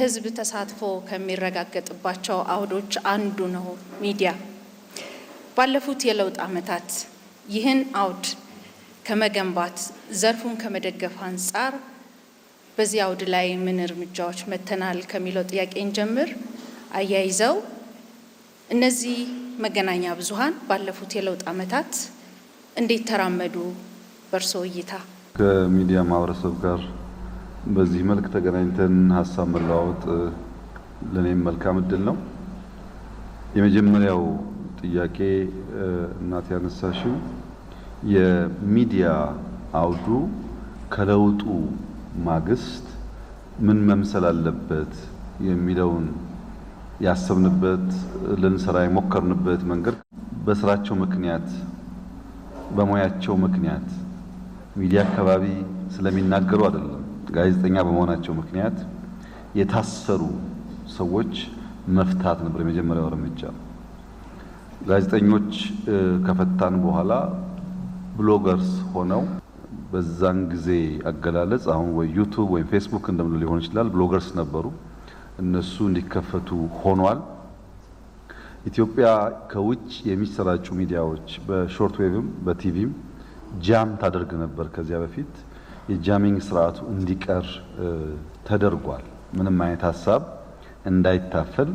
የህዝብ ተሳትፎ ከሚረጋገጥባቸው አውዶች አንዱ ነው ሚዲያ። ባለፉት የለውጥ ዓመታት ይህን አውድ ከመገንባት ዘርፉን ከመደገፍ አንጻር በዚህ አውድ ላይ ምን እርምጃዎች መተናል ከሚለው ጥያቄን ጀምር አያይዘው እነዚህ መገናኛ ብዙሃን ባለፉት የለውጥ ዓመታት እንዴት ተራመዱ በርሶ እይታ? ከሚዲያ ማህበረሰብ ጋር በዚህ መልክ ተገናኝተን ሀሳብ መለዋወጥ ለኔም መልካም እድል ነው። የመጀመሪያው ጥያቄ እናት ያነሳሽው የሚዲያ አውዱ ከለውጡ ማግስት ምን መምሰል አለበት የሚለውን ያሰብንበት ልንሰራ የሞከርንበት መንገድ በስራቸው ምክንያት በሙያቸው ምክንያት ሚዲያ አካባቢ ስለሚናገሩ አይደለም። ጋዜጠኛ በመሆናቸው ምክንያት የታሰሩ ሰዎች መፍታት ነበር የመጀመሪያው እርምጃ። ጋዜጠኞች ከፈታን በኋላ ብሎገርስ ሆነው በዛን ጊዜ አገላለጽ አሁን ወይ ዩቲዩብ ወይ ፌስቡክ እንደምለው ሊሆን ይችላል ብሎገርስ ነበሩ። እነሱ እንዲከፈቱ ሆኗል። ኢትዮጵያ ከውጭ የሚሰራጩ ሚዲያዎች በሾርት ዌቭም በቲቪም ጃም ታደርግ ነበር። ከዚያ በፊት የጃሚንግ ስርዓቱ እንዲቀር ተደርጓል። ምንም አይነት ሀሳብ እንዳይታፈል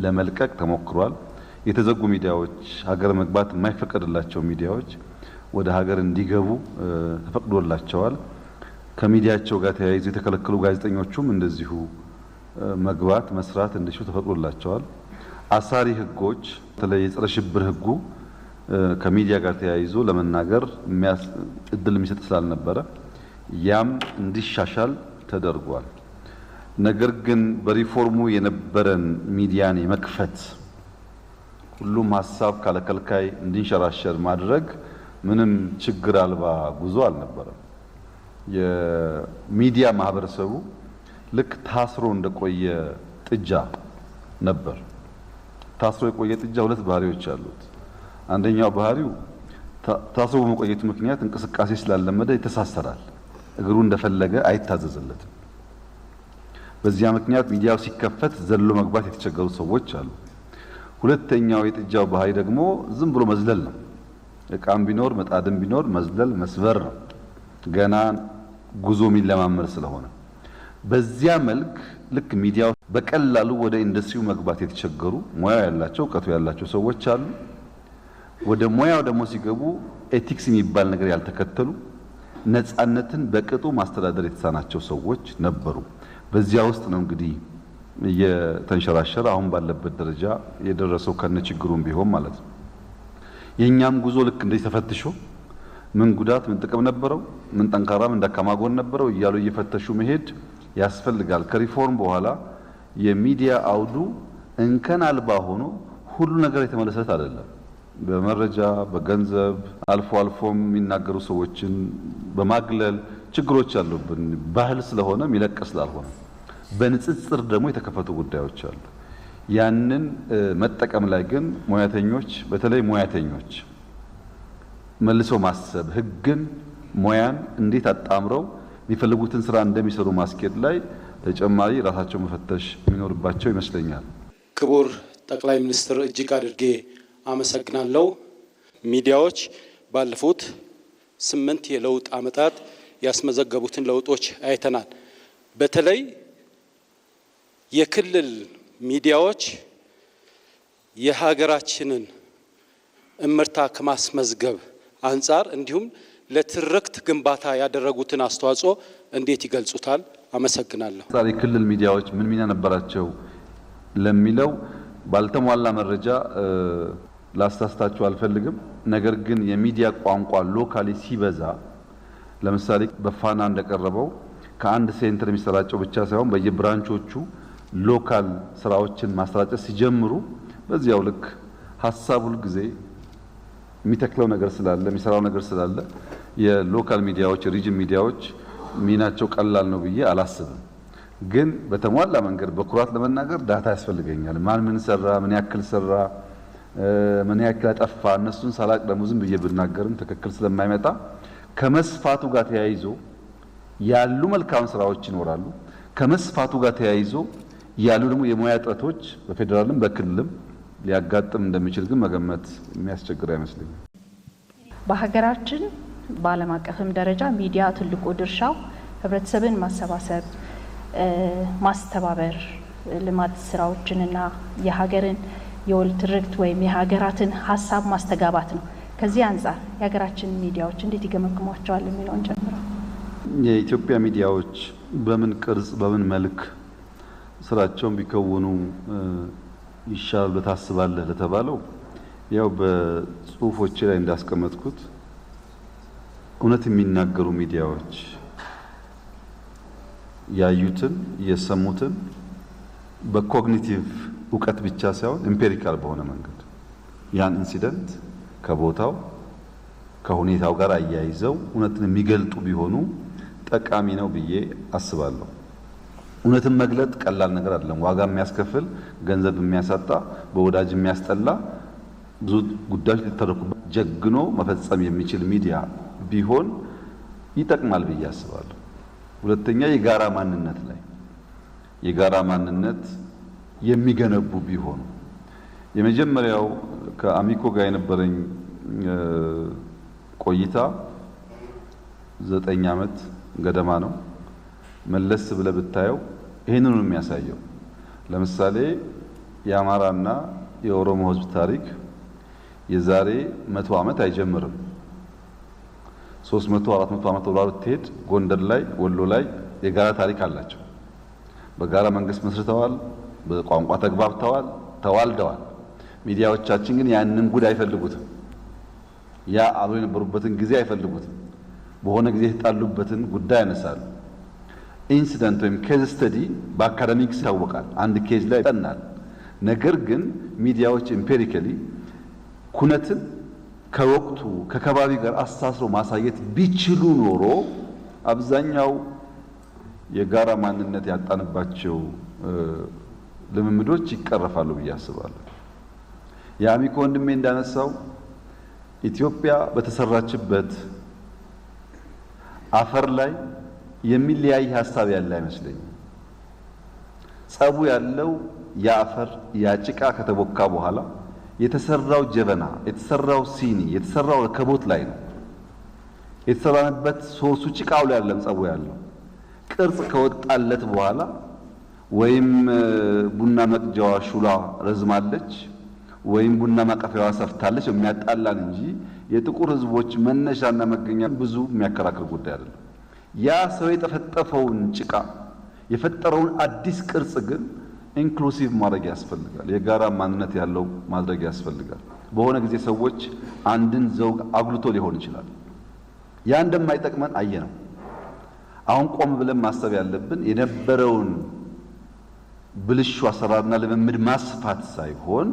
ለመልቀቅ ተሞክሯል። የተዘጉ ሚዲያዎች ሀገር መግባት የማይፈቀድላቸው ሚዲያዎች ወደ ሀገር እንዲገቡ ተፈቅዶላቸዋል። ከሚዲያቸው ጋር ተያይዘው የተከለከሉ ጋዜጠኞቹም እንደዚሁ መግባት መስራት እንደዚሁ ተፈቅዶላቸዋል። አሳሪ ህጎች በተለይ የጸረ ሽብር ህጉ ከሚዲያ ጋር ተያይዞ ለመናገር እድል የሚሰጥ ስላልነበረ ያም እንዲሻሻል ተደርጓል። ነገር ግን በሪፎርሙ የነበረን ሚዲያን የመክፈት ሁሉም ሀሳብ ካለከልካይ እንዲንሸራሸር ማድረግ ምንም ችግር አልባ ጉዞ አልነበረም። የሚዲያ ማህበረሰቡ ልክ ታስሮ እንደቆየ ጥጃ ነበር። ታስሮ የቆየ ጥጃ ሁለት ባህሪዎች አሉት። አንደኛው ባህሪው ታስሮ በመቆየቱ ምክንያት እንቅስቃሴ ስላለመደ ይተሳሰራል። እግሩ እንደፈለገ አይታዘዝለትም። በዚያ ምክንያት ሚዲያው ሲከፈት ዘሎ መግባት የተቸገሩ ሰዎች አሉ። ሁለተኛው የጥጃው ባህሪ ደግሞ ዝም ብሎ መዝለል ነው። እቃም ቢኖር መጣድም ቢኖር መዝለል መስበር ነው። ገና ጉዞ የሚለማመድ ስለሆነ በዚያ መልክ ልክ ሚዲያው በቀላሉ ወደ ኢንዱስትሪው መግባት የተቸገሩ ሙያው ያላቸው እውቀቱ ያላቸው ሰዎች አሉ። ወደ ሙያው ደግሞ ሲገቡ ኤቲክስ የሚባል ነገር ያልተከተሉ ነፃነትን በቅጡ ማስተዳደር የተሳናቸው ሰዎች ነበሩ። በዚያ ውስጥ ነው እንግዲህ የተንሸራሸረ አሁን ባለበት ደረጃ የደረሰው ከነችግሩም ቢሆን ማለት ነው። የኛም ጉዞ ልክ እንደዚህ ተፈትሾ ምን ጉዳት ምን ጥቅም ነበረው፣ ምን ጠንካራ ምን ደካማ ጎን ነበረው እያሉ እየፈተሹ መሄድ ያስፈልጋል። ከሪፎርም በኋላ የሚዲያ አውዱ እንከን አልባ ሆኖ ሁሉ ነገር የተመለሰለት አይደለም። በመረጃ በገንዘብ አልፎ አልፎም የሚናገሩ ሰዎችን በማግለል ችግሮች አሉብን። ባህል ስለሆነ የሚለቅ ስላልሆነ በንጽጽር ደግሞ የተከፈቱ ጉዳዮች አሉ። ያንን መጠቀም ላይ ግን ሙያተኞች በተለይ ሙያተኞች መልሶ ማሰብ ህግን ሙያን እንዴት አጣምረው የሚፈልጉትን ስራ እንደሚሰሩ ማስኬድ ላይ ተጨማሪ ራሳቸው መፈተሽ የሚኖርባቸው ይመስለኛል። ክቡር ጠቅላይ ሚኒስትር እጅግ አድርጌ አመሰግናለሁ። ሚዲያዎች ባለፉት 8 የለውጥ ዓመታት ያስመዘገቡትን ለውጦች አይተናል። በተለይ የክልል ሚዲያዎች የሀገራችንን እምርታ ከማስመዝገብ አንጻር እንዲሁም ለትርክት ግንባታ ያደረጉትን አስተዋጽኦ እንዴት ይገልጹታል? አመሰግናለሁ። ዛሬ ክልል ሚዲያዎች ምን ሚና ነበራቸው ለሚለው ባልተሟላ መረጃ ላስታስታችሁ አልፈልግም። ነገር ግን የሚዲያ ቋንቋ ሎካሊ ሲበዛ ለምሳሌ በፋና እንደቀረበው ከአንድ ሴንተር የሚሰራጨው ብቻ ሳይሆን በየብራንቾቹ ሎካል ስራዎችን ማስተራጨት ሲጀምሩ በዚያው ልክ ሐሳብ ሁሉ ጊዜ የሚተክለው ነገር ስላለ የሚሰራው ነገር ስላለ የሎካል ሚዲያዎች የሪጅን ሚዲያዎች ሚናቸው ቀላል ነው ብዬ አላስብም። ግን በተሟላ መንገድ በኩራት ለመናገር ዳታ ያስፈልገኛል። ማን ምን ሰራ፣ ምን ያክል ሰራ፣ ምን ያክል አጠፋ እነሱን ሳላቅ ደግሞ ዝም ብዬ ብናገርም ትክክል ስለማይመጣ ከመስፋቱ ጋር ተያይዞ ያሉ መልካም ስራዎች ይኖራሉ። ከመስፋቱ ጋር ተያይዞ ያሉ ደግሞ የሙያ እጥረቶች በፌዴራልም በክልልም ሊያጋጥም እንደሚችል ግን መገመት የሚያስቸግር አይመስለኝም። በሀገራችን በዓለም አቀፍም ደረጃ ሚዲያ ትልቁ ድርሻው ህብረተሰብን ማሰባሰብ፣ ማስተባበር፣ ልማት ስራዎችንና የሀገርን የወል ትርክት ወይም የሀገራትን ሀሳብ ማስተጋባት ነው። ከዚህ አንጻር የሀገራችን ሚዲያዎች እንዴት ይገመግሟቸዋል የሚለውን ጨምረው። የኢትዮጵያ ሚዲያዎች በምን ቅርጽ በምን መልክ ስራቸውን ቢከውኑ ይሻላል ታስባለህ ለተባለው ያው በጽሁፎቼ ላይ እንዳስቀመጥኩት እውነት የሚናገሩ ሚዲያዎች ያዩትን የሰሙትን በኮግኒቲቭ እውቀት ብቻ ሳይሆን ኤምፒሪካል በሆነ መንገድ ያን ኢንሲደንት ከቦታው ከሁኔታው ጋር አያይዘው እውነትን የሚገልጡ ቢሆኑ ጠቃሚ ነው ብዬ አስባለሁ። እውነትን መግለጥ ቀላል ነገር አይደለም። ዋጋ የሚያስከፍል፣ ገንዘብ የሚያሳጣ፣ በወዳጅ የሚያስጠላ ብዙ ጉዳዮች ሊተረኩበት ጀግኖ መፈጸም የሚችል ሚዲያ ቢሆን ይጠቅማል ብዬ አስባለሁ። ሁለተኛ የጋራ ማንነት ላይ የጋራ ማንነት የሚገነቡ ቢሆኑ የመጀመሪያው ከአሚኮ ጋር የነበረኝ ቆይታ 9 ዓመት ገደማ ነው። መለስ ብለህ ብታየው ይሄንን ነው የሚያሳየው። ለምሳሌ የአማራና የኦሮሞ ሕዝብ ታሪክ የዛሬ 100 ዓመት አይጀምርም። 300 400 ዓመት ወደ ኋላ ብትሄድ ጎንደር ላይ ወሎ ላይ የጋራ ታሪክ አላቸው። በጋራ መንግስት መስርተዋል፣ በቋንቋ ተግባብተዋል፣ ተዋልደዋል። ሚዲያዎቻችን ግን ያንን ጉድ አይፈልጉትም። ያ አብረው የነበሩበትን ጊዜ አይፈልጉትም። በሆነ ጊዜ የተጣሉበትን ጉዳይ ያነሳሉ። ኢንሲደንት ወይም ኬዝ ስተዲ በአካዳሚክስ ይታወቃል። አንድ ኬዝ ላይ ይጠናል። ነገር ግን ሚዲያዎች ኤምፒሪካሊ ኩነትን ከወቅቱ ከከባቢ ጋር አስተሳስሮ ማሳየት ቢችሉ ኖሮ አብዛኛው የጋራ ማንነት ያጣንባቸው ልምምዶች ይቀረፋሉ ብዬ አስባለሁ። የአሚኮ ወንድሜ እንዳነሳው ኢትዮጵያ በተሰራችበት አፈር ላይ የሚለያይ ሀሳብ ያለ አይመስለኝም። ጸቡ ያለው የአፈር ያጭቃ ከተቦካ በኋላ የተሰራው ጀበና፣ የተሰራው ሲኒ፣ የተሰራው ረከቦት ላይ ነው። የተሰራበት ሶርሱ ጭቃው ላይ አይደለም ጸቡ ያለው። ቅርጽ ከወጣለት በኋላ ወይም ቡና መቅጃዋ ሹላ ረዝማለች ወይም ቡና ማቀፊያዋ ሰፍታለች የሚያጣላን እንጂ የጥቁር ህዝቦች መነሻና መገኛ ብዙ የሚያከራክር ጉዳይ አይደለም። ያ ሰው የጠፈጠፈውን ጭቃ የፈጠረውን አዲስ ቅርጽ ግን ኢንክሉሲቭ ማድረግ ያስፈልጋል። የጋራ ማንነት ያለው ማድረግ ያስፈልጋል። በሆነ ጊዜ ሰዎች አንድን ዘውግ አጉልቶ ሊሆን ይችላል። ያ እንደማይጠቅመን አየነው። አሁን ቆም ብለን ማሰብ ያለብን የነበረውን ብልሹ አሰራርና ልምምድ ማስፋት ሳይሆን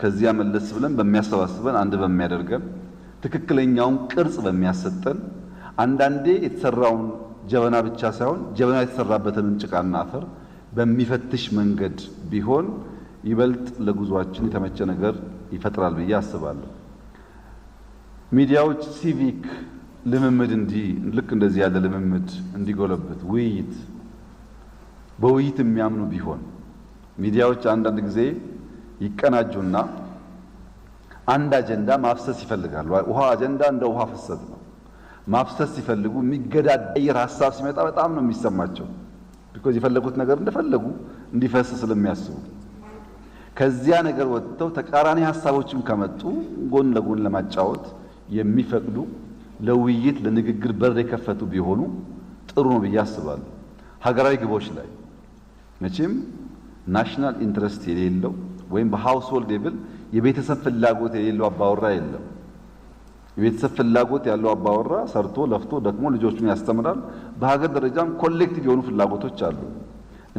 ከዚያ መለስ ብለን በሚያሰባስበን አንድ በሚያደርገን ትክክለኛውን ቅርጽ በሚያሰጠን አንዳንዴ የተሰራውን ጀበና ብቻ ሳይሆን ጀበና የተሰራበትን ጭቃና አፈር በሚፈትሽ መንገድ ቢሆን ይበልጥ ለጉዟችን የተመቸ ነገር ይፈጥራል ብዬ አስባለሁ። ሚዲያዎች ሲቪክ ልምምድ ልክ እንደዚህ ያለ ልምምድ እንዲጎለብት ውይይት በውይይት የሚያምኑ ቢሆን ሚዲያዎች አንዳንድ ጊዜ ይቀናጁና አንድ አጀንዳ ማፍሰስ ይፈልጋሉ። ውሃ አጀንዳ እንደ ውሃ ፍሰት ነው። ማፍሰስ ሲፈልጉ የሚገዳደር ሐሳብ ሲመጣ በጣም ነው የሚሰማቸው። ቢኮዝ የፈለጉት ነገር እንደፈለጉ እንዲፈስ ስለሚያስቡ ከዚያ ነገር ወጥተው ተቃራኒ ሐሳቦችም ከመጡ ጎን ለጎን ለማጫወት የሚፈቅዱ ለውይይት ለንግግር በር የከፈቱ ቢሆኑ ጥሩ ነው ብዬ አስባለሁ። ሀገራዊ ግቦች ላይ መቼም ናሽናል ኢንትረስት የሌለው ወይም በሃውስሆልድ ሌቭል የቤተሰብ ፍላጎት የሌለው አባወራ የለም። የቤተሰብ ፍላጎት ያለው አባወራ ሰርቶ ለፍቶ ደክሞ ልጆቹን ያስተምራል። በሀገር ደረጃም ኮሌክቲቭ የሆኑ ፍላጎቶች አሉ።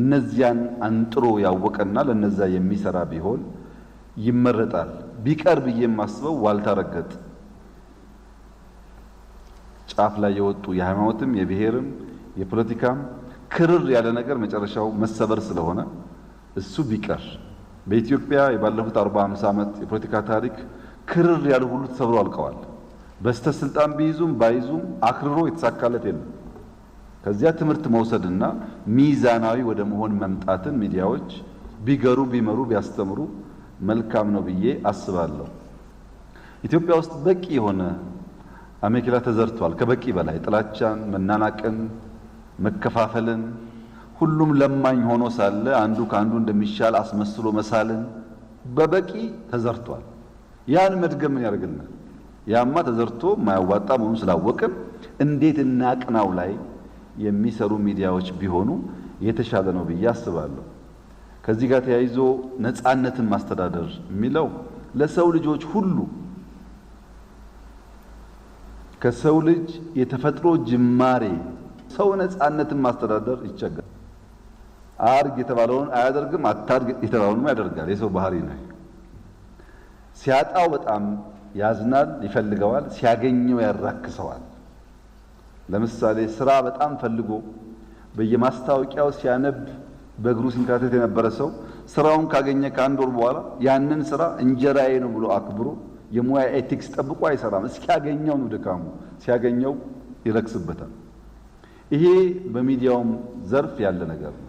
እነዚያን አንጥሮ ያወቀና ለነዛ የሚሰራ ቢሆን ይመረጣል። ቢቀር ብዬ የማስበው ዋልታ ረገጥ ጫፍ ላይ የወጡ የሃይማኖትም የብሔርም የፖለቲካም ክርር ያለ ነገር መጨረሻው መሰበር ስለሆነ እሱ ቢቀር። በኢትዮጵያ የባለፉት 40-50 ዓመት የፖለቲካ ታሪክ ክርር ያሉ ሁሉ ተሰብሮ አልቀዋል። በስተስልጣን ቢይዙም ባይዙም አክርሮ የተሳካለት የለም። ከዚያ ትምህርት መውሰድና ሚዛናዊ ወደ መሆን መምጣትን ሚዲያዎች ቢገሩ ቢመሩ ቢያስተምሩ መልካም ነው ብዬ አስባለሁ። ኢትዮጵያ ውስጥ በቂ የሆነ አሜኬላ ተዘርቷል። ከበቂ በላይ ጥላቻን፣ መናናቅን፣ መከፋፈልን፣ ሁሉም ለማኝ ሆኖ ሳለ አንዱ ከአንዱ እንደሚሻል አስመስሎ መሳልን በበቂ ተዘርቷል። ያን መድገም ምን ያደርግልናል? ያማ ተዘርቶ ማያዋጣ መሆኑን ስላወቅን እንዴት እናቅናው ላይ የሚሰሩ ሚዲያዎች ቢሆኑ የተሻለ ነው ብዬ አስባለሁ። ከዚህ ጋር ተያይዞ ነፃነትን ማስተዳደር የሚለው ለሰው ልጆች ሁሉ ከሰው ልጅ የተፈጥሮ ጅማሬ ሰው ነፃነትን ማስተዳደር ይቸገራል። አርግ የተባለውን አያደርግም፣ አታርግ የተባለውን ያደርጋል። የሰው ባህሪ ነው። ሲያጣው በጣም ያዝናል፣ ይፈልገዋል፣ ሲያገኘው ያራክሰዋል። ለምሳሌ ስራ በጣም ፈልጎ በየማስታወቂያው ሲያነብ በእግሩ ሲንከራተት የነበረ ሰው ስራውን ካገኘ ከአንድ ወር በኋላ ያንን ስራ እንጀራዬ ነው ብሎ አክብሮ የሙያ ኤቲክስ ጠብቆ አይሰራም። እስኪያገኘው ነው ድካሙ፣ ሲያገኘው ይረክስበታል። ይሄ በሚዲያውም ዘርፍ ያለ ነገር ነው።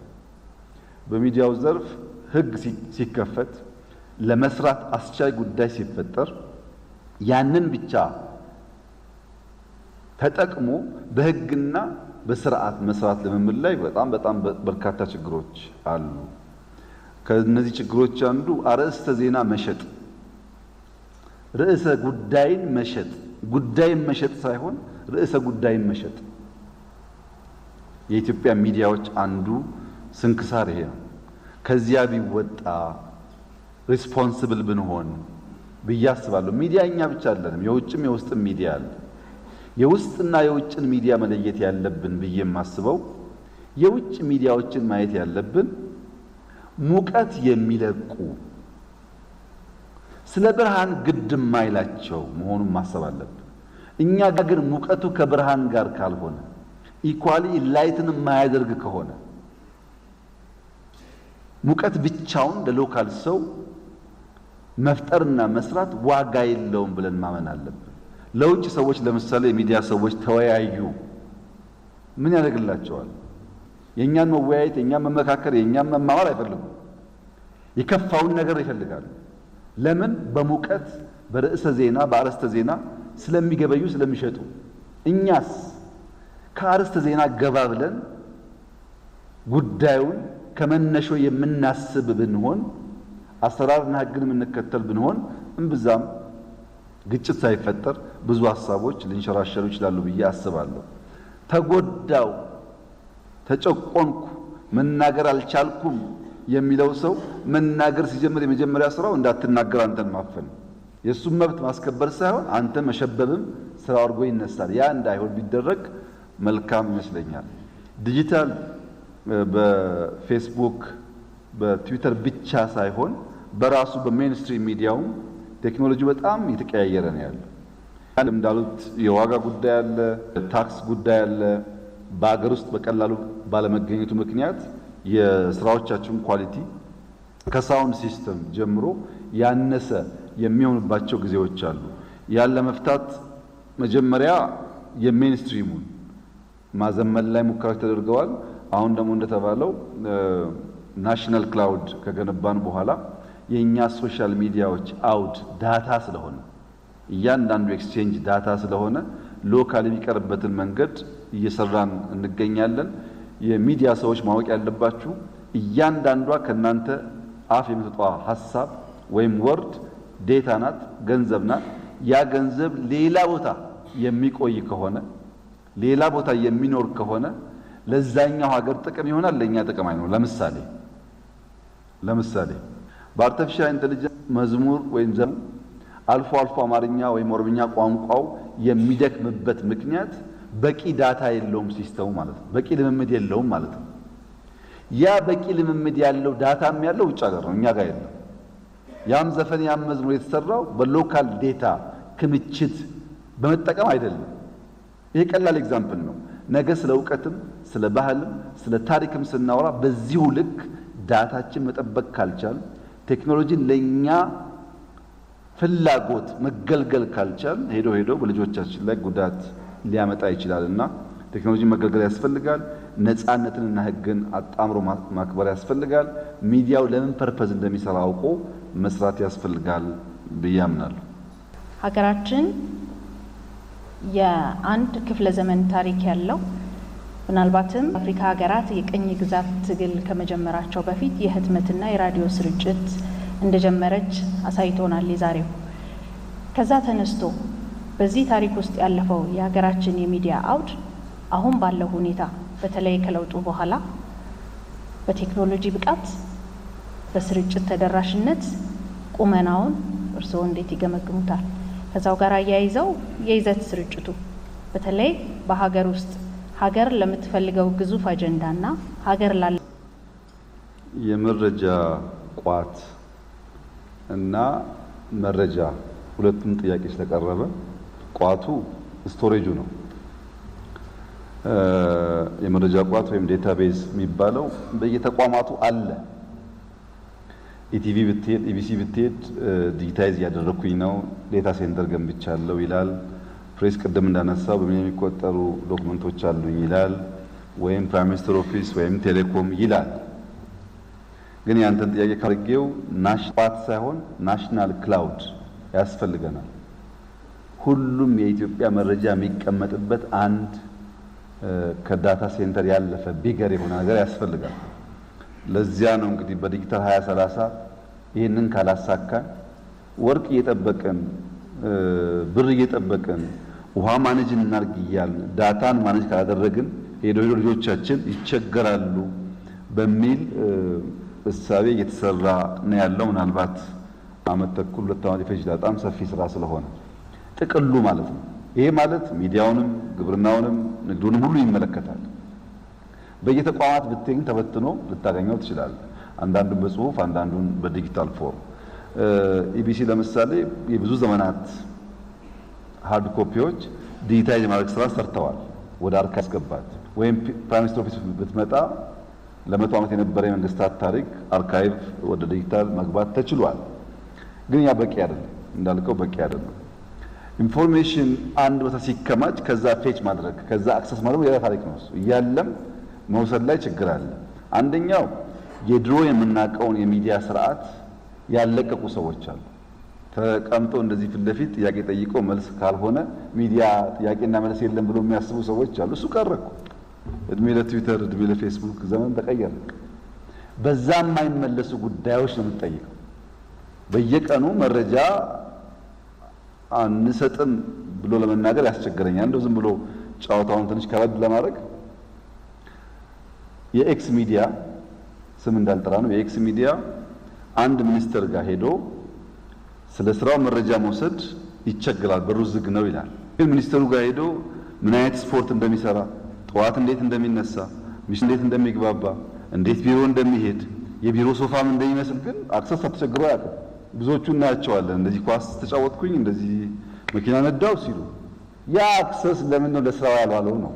በሚዲያው ዘርፍ ህግ ሲከፈት ለመስራት አስቻይ ጉዳይ ሲፈጠር ያንን ብቻ ተጠቅሞ በህግና በስርዓት መስራት ልምምድ ላይ በጣም በርካታ ችግሮች አሉ። ከነዚህ ችግሮች አንዱ አርዕስተ ዜና መሸጥ፣ ርዕሰ ጉዳይን መሸጥ፣ ጉዳይን መሸጥ ሳይሆን ርዕሰ ጉዳይን መሸጥ የኢትዮጵያ ሚዲያዎች አንዱ ስንክሳር ይሄ ነው። ከዚያ ቢወጣ ሪስፖንሲብል ብንሆን ብዬ አስባለሁ። ሚዲያ እኛ ብቻ አይደለም፣ የውጭም የውስጥም ሚዲያ አለ። የውስጥና የውጭን ሚዲያ መለየት ያለብን ብዬ የማስበው የውጭ ሚዲያዎችን ማየት ያለብን ሙቀት የሚለቁ ስለ ብርሃን ግድ የማይላቸው መሆኑን ማሰብ አለብን። እኛ ግን ሙቀቱ ከብርሃን ጋር ካልሆነ ኢኳሊ ኢንላይትን የማያደርግ ከሆነ ሙቀት ብቻውን ለሎካል ሰው መፍጠርና መስራት ዋጋ የለውም ብለን ማመን አለብን። ለውጭ ሰዎች ለምሳሌ የሚዲያ ሰዎች ተወያዩ ምን ያደርግላቸዋል? የኛን መወያየት፣ የኛን መመካከር፣ የኛን መማማር አይፈልጉም። የከፋውን ነገር ይፈልጋሉ። ለምን? በሙቀት በርዕሰ ዜና በአርዕስተ ዜና ስለሚገበዩ ስለሚሸጡ። እኛስ ከአርዕስተ ዜና ገባ ብለን ጉዳዩን ከመነሾ የምናስብ ብንሆን አሰራርና ሕግን የምንከተል ብንሆን እምብዛም ግጭት ሳይፈጠር ብዙ ሀሳቦች ሊንሸራሸሩ ይችላሉ ብዬ አስባለሁ። ተጎዳው፣ ተጨቆንኩ፣ መናገር አልቻልኩም የሚለው ሰው መናገር ሲጀምር የመጀመሪያ ስራው እንዳትናገር አንተን ማፈን፣ የሱን መብት ማስከበር ሳይሆን አንተ መሸበብም ስራው አድርጎ ይነሳል። ያ እንዳይሆን ቢደረግ መልካም ይመስለኛል። ዲጂታል በፌስቡክ በትዊተር ብቻ ሳይሆን በራሱ በሜንስትሪም ሚዲያው ቴክኖሎጂ በጣም እየተቀያየረ ነው ያለው። እንዳሉት የዋጋ ጉዳይ አለ፣ ታክስ ጉዳይ አለ። በአገር ውስጥ በቀላሉ ባለመገኘቱ ምክንያት የስራዎቻችን ኳሊቲ ከሳውንድ ሲስተም ጀምሮ ያነሰ የሚሆንባቸው ጊዜዎች አሉ። ያን ለመፍታት መጀመሪያ የሜንስትሪሙን ማዘመን ላይ ሙከራዎች ተደርገዋል። አሁን ደግሞ እንደተባለው ናሽናል ክላውድ ከገነባን በኋላ የኛ ሶሻል ሚዲያዎች አውድ ዳታ ስለሆነ እያንዳንዱ ኤክስቼንጅ ዳታ ስለሆነ ሎካል የሚቀርበትን መንገድ እየሰራን እንገኛለን። የሚዲያ ሰዎች ማወቅ ያለባችሁ እያንዳንዷ ከናንተ አፍ የምትወጣ ሐሳብ ወይም ወርድ ዴታ ናት፣ ገንዘብ ናት። ያ ገንዘብ ሌላ ቦታ የሚቆይ ከሆነ ሌላ ቦታ የሚኖር ከሆነ ለዛኛው ሀገር ጥቅም ይሆናል፣ ለኛ ጥቅም አይኖር። ለምሳሌ በአርቲፊሻል ኢንተለጀንስ መዝሙር ወይም ዘፈን አልፎ አልፎ አማርኛ ወይም ኦሮምኛ ቋንቋው የሚደክምበት ምክንያት በቂ ዳታ የለውም ሲስተሙ ማለት ነው። በቂ ልምምድ የለውም ማለት ነው። ያ በቂ ልምምድ ያለው ዳታም ያለው ውጭ ሀገር ነው፣ እኛ ጋር የለም። ያም ዘፈን ያም መዝሙር የተሰራው በሎካል ዴታ ክምችት በመጠቀም አይደለም። ይሄ ቀላል ኤግዛምፕል ነው። ነገ ስለ እውቀትም ስለ ባህልም ስለ ታሪክም ስናወራ በዚሁ ልክ ዳታችን መጠበቅ ካልቻል፣ ቴክኖሎጂን ለኛ ፍላጎት መገልገል ካልቻል ሄዶ በልጆቻችን ላይ ጉዳት ሊያመጣ ይችላልና ቴክኖሎጂ መገልገል ያስፈልጋል። ነፃነትንና ሕግን አጣምሮ ማክበር ያስፈልጋል። ሚዲያው ለምን ፐርፐዝ እንደሚሰራ አውቆ መስራት ያስፈልጋል ብዬ አምናለሁ። ሀገራችን የአንድ ክፍለ ዘመን ታሪክ ያለው ምናልባትም አፍሪካ ሀገራት የቅኝ ግዛት ትግል ከመጀመራቸው በፊት የህትመትና የራዲዮ ስርጭት እንደጀመረች አሳይቶናል የዛሬው። ከዛ ተነስቶ በዚህ ታሪክ ውስጥ ያለፈው የሀገራችን የሚዲያ አውድ አሁን ባለው ሁኔታ በተለይ ከለውጡ በኋላ በቴክኖሎጂ ብቃት፣ በስርጭት ተደራሽነት ቁመናውን እርስዎ እንዴት ይገመግሙታል? ከዛው ጋር አያይዘው የይዘት ስርጭቱ በተለይ በሀገር ውስጥ ሀገር ለምትፈልገው ግዙፍ አጀንዳና ሀገር ላለ የመረጃ ቋት እና መረጃ ሁለቱም ጥያቄ ስለቀረበ ቋቱ ስቶሬጁ ነው። የመረጃ ቋት ወይም ዴታቤዝ የሚባለው በየተቋማቱ አለ። ኢቲቪ ብትሄድ ኢቢሲ ብትሄድ ዲጂታይዝ እያደረኩኝ ነው፣ ዴታ ሴንተር ገንብቻለሁ ይላል። ፕሬስ ቅድም እንዳነሳው በሚሊዮን የሚቆጠሩ ዶክመንቶች አሉኝ ይላል። ወይም ፕራይም ሚኒስትር ኦፊስ ወይም ቴሌኮም ይላል። ግን ያንተን ጥያቄ ካርጌው ናሽናል ሳይሆን ናሽናል ክላውድ ያስፈልገናል። ሁሉም የኢትዮጵያ መረጃ የሚቀመጥበት አንድ ከዳታ ሴንተር ያለፈ ቢገር የሆነ ነገር ያስፈልጋል። ለዚያ ነው እንግዲህ በዲጂታል 2030 ይህንን ካላሳካን ወርቅ እየጠበቅን ብር እየጠበቅን ውሃ ማኔጅ እናድርግ እያልን ዳታን ማኔጅ ካላደረግን ሄዶ ልጆቻችን ይቸገራሉ በሚል እሳቤ እየተሰራ ነው ያለው። ምናልባት ዓመት ተኩል 2 ዓመት ይፈጅ ይችላል። በጣም ሰፊ ስራ ስለሆነ ጥቅሉ ማለት ነው። ይሄ ማለት ሚዲያውንም ግብርናውንም ንግዱንም ሁሉ ይመለከታል። በየተቋማት ብትገኝ ተበትኖ ልታገኘው ትችላለህ። አንዳንዱን በጽሁፍ አንዳንዱን በዲጂታል ፎርም። ኢቢሲ ለምሳሌ የብዙ ዘመናት ሃርድ ኮፒዎች ዲጂታይዝ ማድረግ ስራ ሰርተዋል፣ ወደ አርካ ያስገባት። ወይም ፕራይም ሚኒስትር ኦፊስ ብትመጣ ለ100 ዓመት የነበረ የመንግስታት ታሪክ አርካይቭ ወደ ዲጂታል መግባት ተችሏል። ግን ያ በቂ አይደለም፣ እንዳልከው በቂ አይደለም። ኢንፎርሜሽን አንድ ቦታ ሲከማች ከዛ ፌች ማድረግ ከዛ አክሰስ ማድረግ ሌላ ታሪክ ነው። እያለም መውሰድ ላይ ችግር አለ። አንደኛው የድሮ የምናውቀውን የሚዲያ ስርዓት ያለቀቁ ሰዎች አሉ። ተቀምጦ እንደዚህ ፊት ለፊት ጥያቄ ጠይቆ መልስ ካልሆነ ሚዲያ ጥያቄና መልስ የለም ብሎ የሚያስቡ ሰዎች አሉ። እሱ ቀረኩ። እድሜ ለትዊተር እድሜ ለፌስቡክ ዘመን ተቀየረ። በዛ የማይመለሱ ጉዳዮች ነው የምትጠይቀው። በየቀኑ መረጃ አንሰጥም ብሎ ለመናገር ያስቸግረኛል። እንደው ዝም ብሎ ጫዋታውን ትንሽ ከበድ ለማድረግ የኤክስ ሚዲያ ስም እንዳልጠራ ነው። የኤክስ ሚዲያ አንድ ሚኒስተር ጋር ሄዶ ስለ ስራው መረጃ መውሰድ ይቸግራል፣ በሩ ዝግ ነው ይላል። ግን ሚኒስተሩ ጋር ሄዶ ምን አይነት ስፖርት እንደሚሰራ፣ ጠዋት እንዴት እንደሚነሳ፣ ምሽት እንዴት እንደሚግባባ፣ እንዴት ቢሮ እንደሚሄድ፣ የቢሮ ሶፋም እንደሚመስል ግን አክሰስ ተቸግሮ ያውቃል። ብዙዎቹ እናያቸዋለን። እንደዚህ ኳስ ተጫወትኩኝ፣ እንደዚህ መኪና ነዳው ሲሉ ያ አክሰስ ለምን ነው ለስራው ያልዋለው ነው።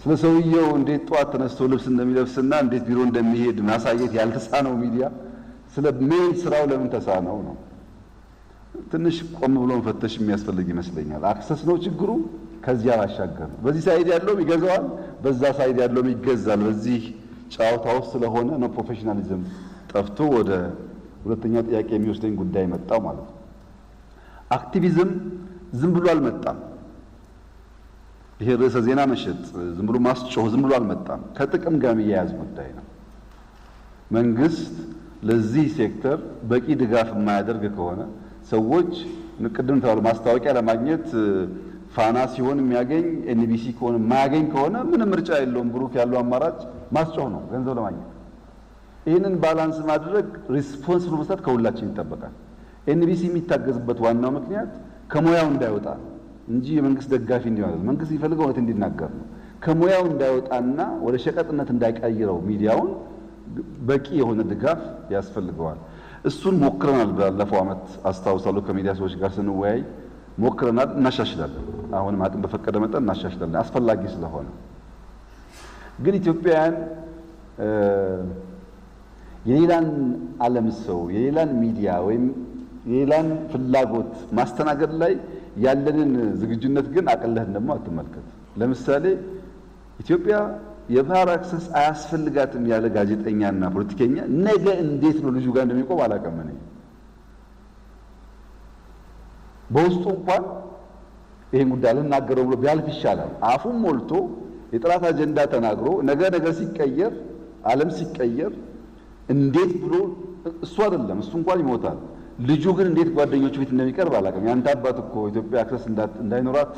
ስለ ሰውየው እንዴት ጠዋት ተነስቶ ልብስ እንደሚለብስና እንዴት ቢሮ እንደሚሄድ ማሳየት ያልተሳነው ሚዲያ ስለ ሜል ስራው ለምን ተሳነው ነው። ትንሽ ቆም ብሎ መፈተሽ የሚያስፈልግ ይመስለኛል። አክሰስ ነው ችግሩ፣ ከዚያ ባሻገር ነው። በዚህ ሳይድ ያለው ይገዛዋል፣ በዛ ሳይድ ያለው ይገዛል። በዚህ ጫዋታ ውስጥ ስለሆነ ነው ፕሮፌሽናሊዝም ጠፍቶ ወደ ሁለተኛው ጥያቄ የሚወስደኝ ጉዳይ መጣው ማለት ነው። አክቲቪዝም ዝም ብሎ አልመጣም። ይሄ ርዕሰ ዜና መሸጥ ዝም ብሎ ማስጮህ ዝም ብሎ አልመጣም። ከጥቅም ጋር የሚያያዝ ጉዳይ ነው። መንግስት ለዚህ ሴክተር በቂ ድጋፍ የማያደርግ ከሆነ ሰዎች ቅድም ተባሉ ማስታወቂያ ለማግኘት ፋና ሲሆን የሚያገኝ ኤንቢሲ ከሆነ የማያገኝ ከሆነ ምንም ምርጫ የለውም። ብሩክ ያለው አማራጭ ማስጮህ ነው ገንዘብ ለማግኘት። ይህንን ባላንስ ማድረግ ሪስፖንስብል መስጠት ከሁላችን ይጠበቃል። ኤንቢሲ የሚታገዝበት ዋናው ምክንያት ከሙያው እንዳይወጣ እንጂ የመንግስት ደጋፊ እንዲሆን አይደለም። መንግስት የሚፈልገው እውነት እንዲናገር ነው። ከሙያው እንዳይወጣና ወደ ሸቀጥነት እንዳይቀይረው ሚዲያውን በቂ የሆነ ድጋፍ ያስፈልገዋል። እሱን ሞክረናል። ባለፈው ዓመት አስታውሳለሁ ከሚዲያ ሰዎች ጋር ስንወያይ ሞክረናል። እናሻሽላለን። አሁንም አቅም በፈቀደ መጠን እናሻሽላለን አስፈላጊ ስለሆነ። ግን ኢትዮጵያውያን የሌላን ዓለም ሰው የሌላን ሚዲያ ወይም የሌላን ፍላጎት ማስተናገድ ላይ ያለንን ዝግጁነት ግን አቅለህን ደግሞ አትመልከት። ለምሳሌ ኢትዮጵያ የባህር አክሰስ አያስፈልጋትም ያለ ጋዜጠኛና ፖለቲከኛ ነገ እንዴት ነው ልጁ ጋር እንደሚቆም አላውቅም። እኔ በውስጡ እንኳን ይሄን ጉዳይ ልናገረው ብሎ ቢያልፍ ይሻላል። አፉን ሞልቶ የጥራት አጀንዳ ተናግሮ ነገ ሲቀየር ዓለም ሲቀየር እንዴት ብሎ እሱ አይደለም እሱ እንኳን ይሞታል። ልጁ ግን እንዴት ጓደኞቹ ፊት እንደሚቀርብ አላውቅም። ያንተ አባት እኮ ኢትዮጵያ አክሰስ እንዳይኖራት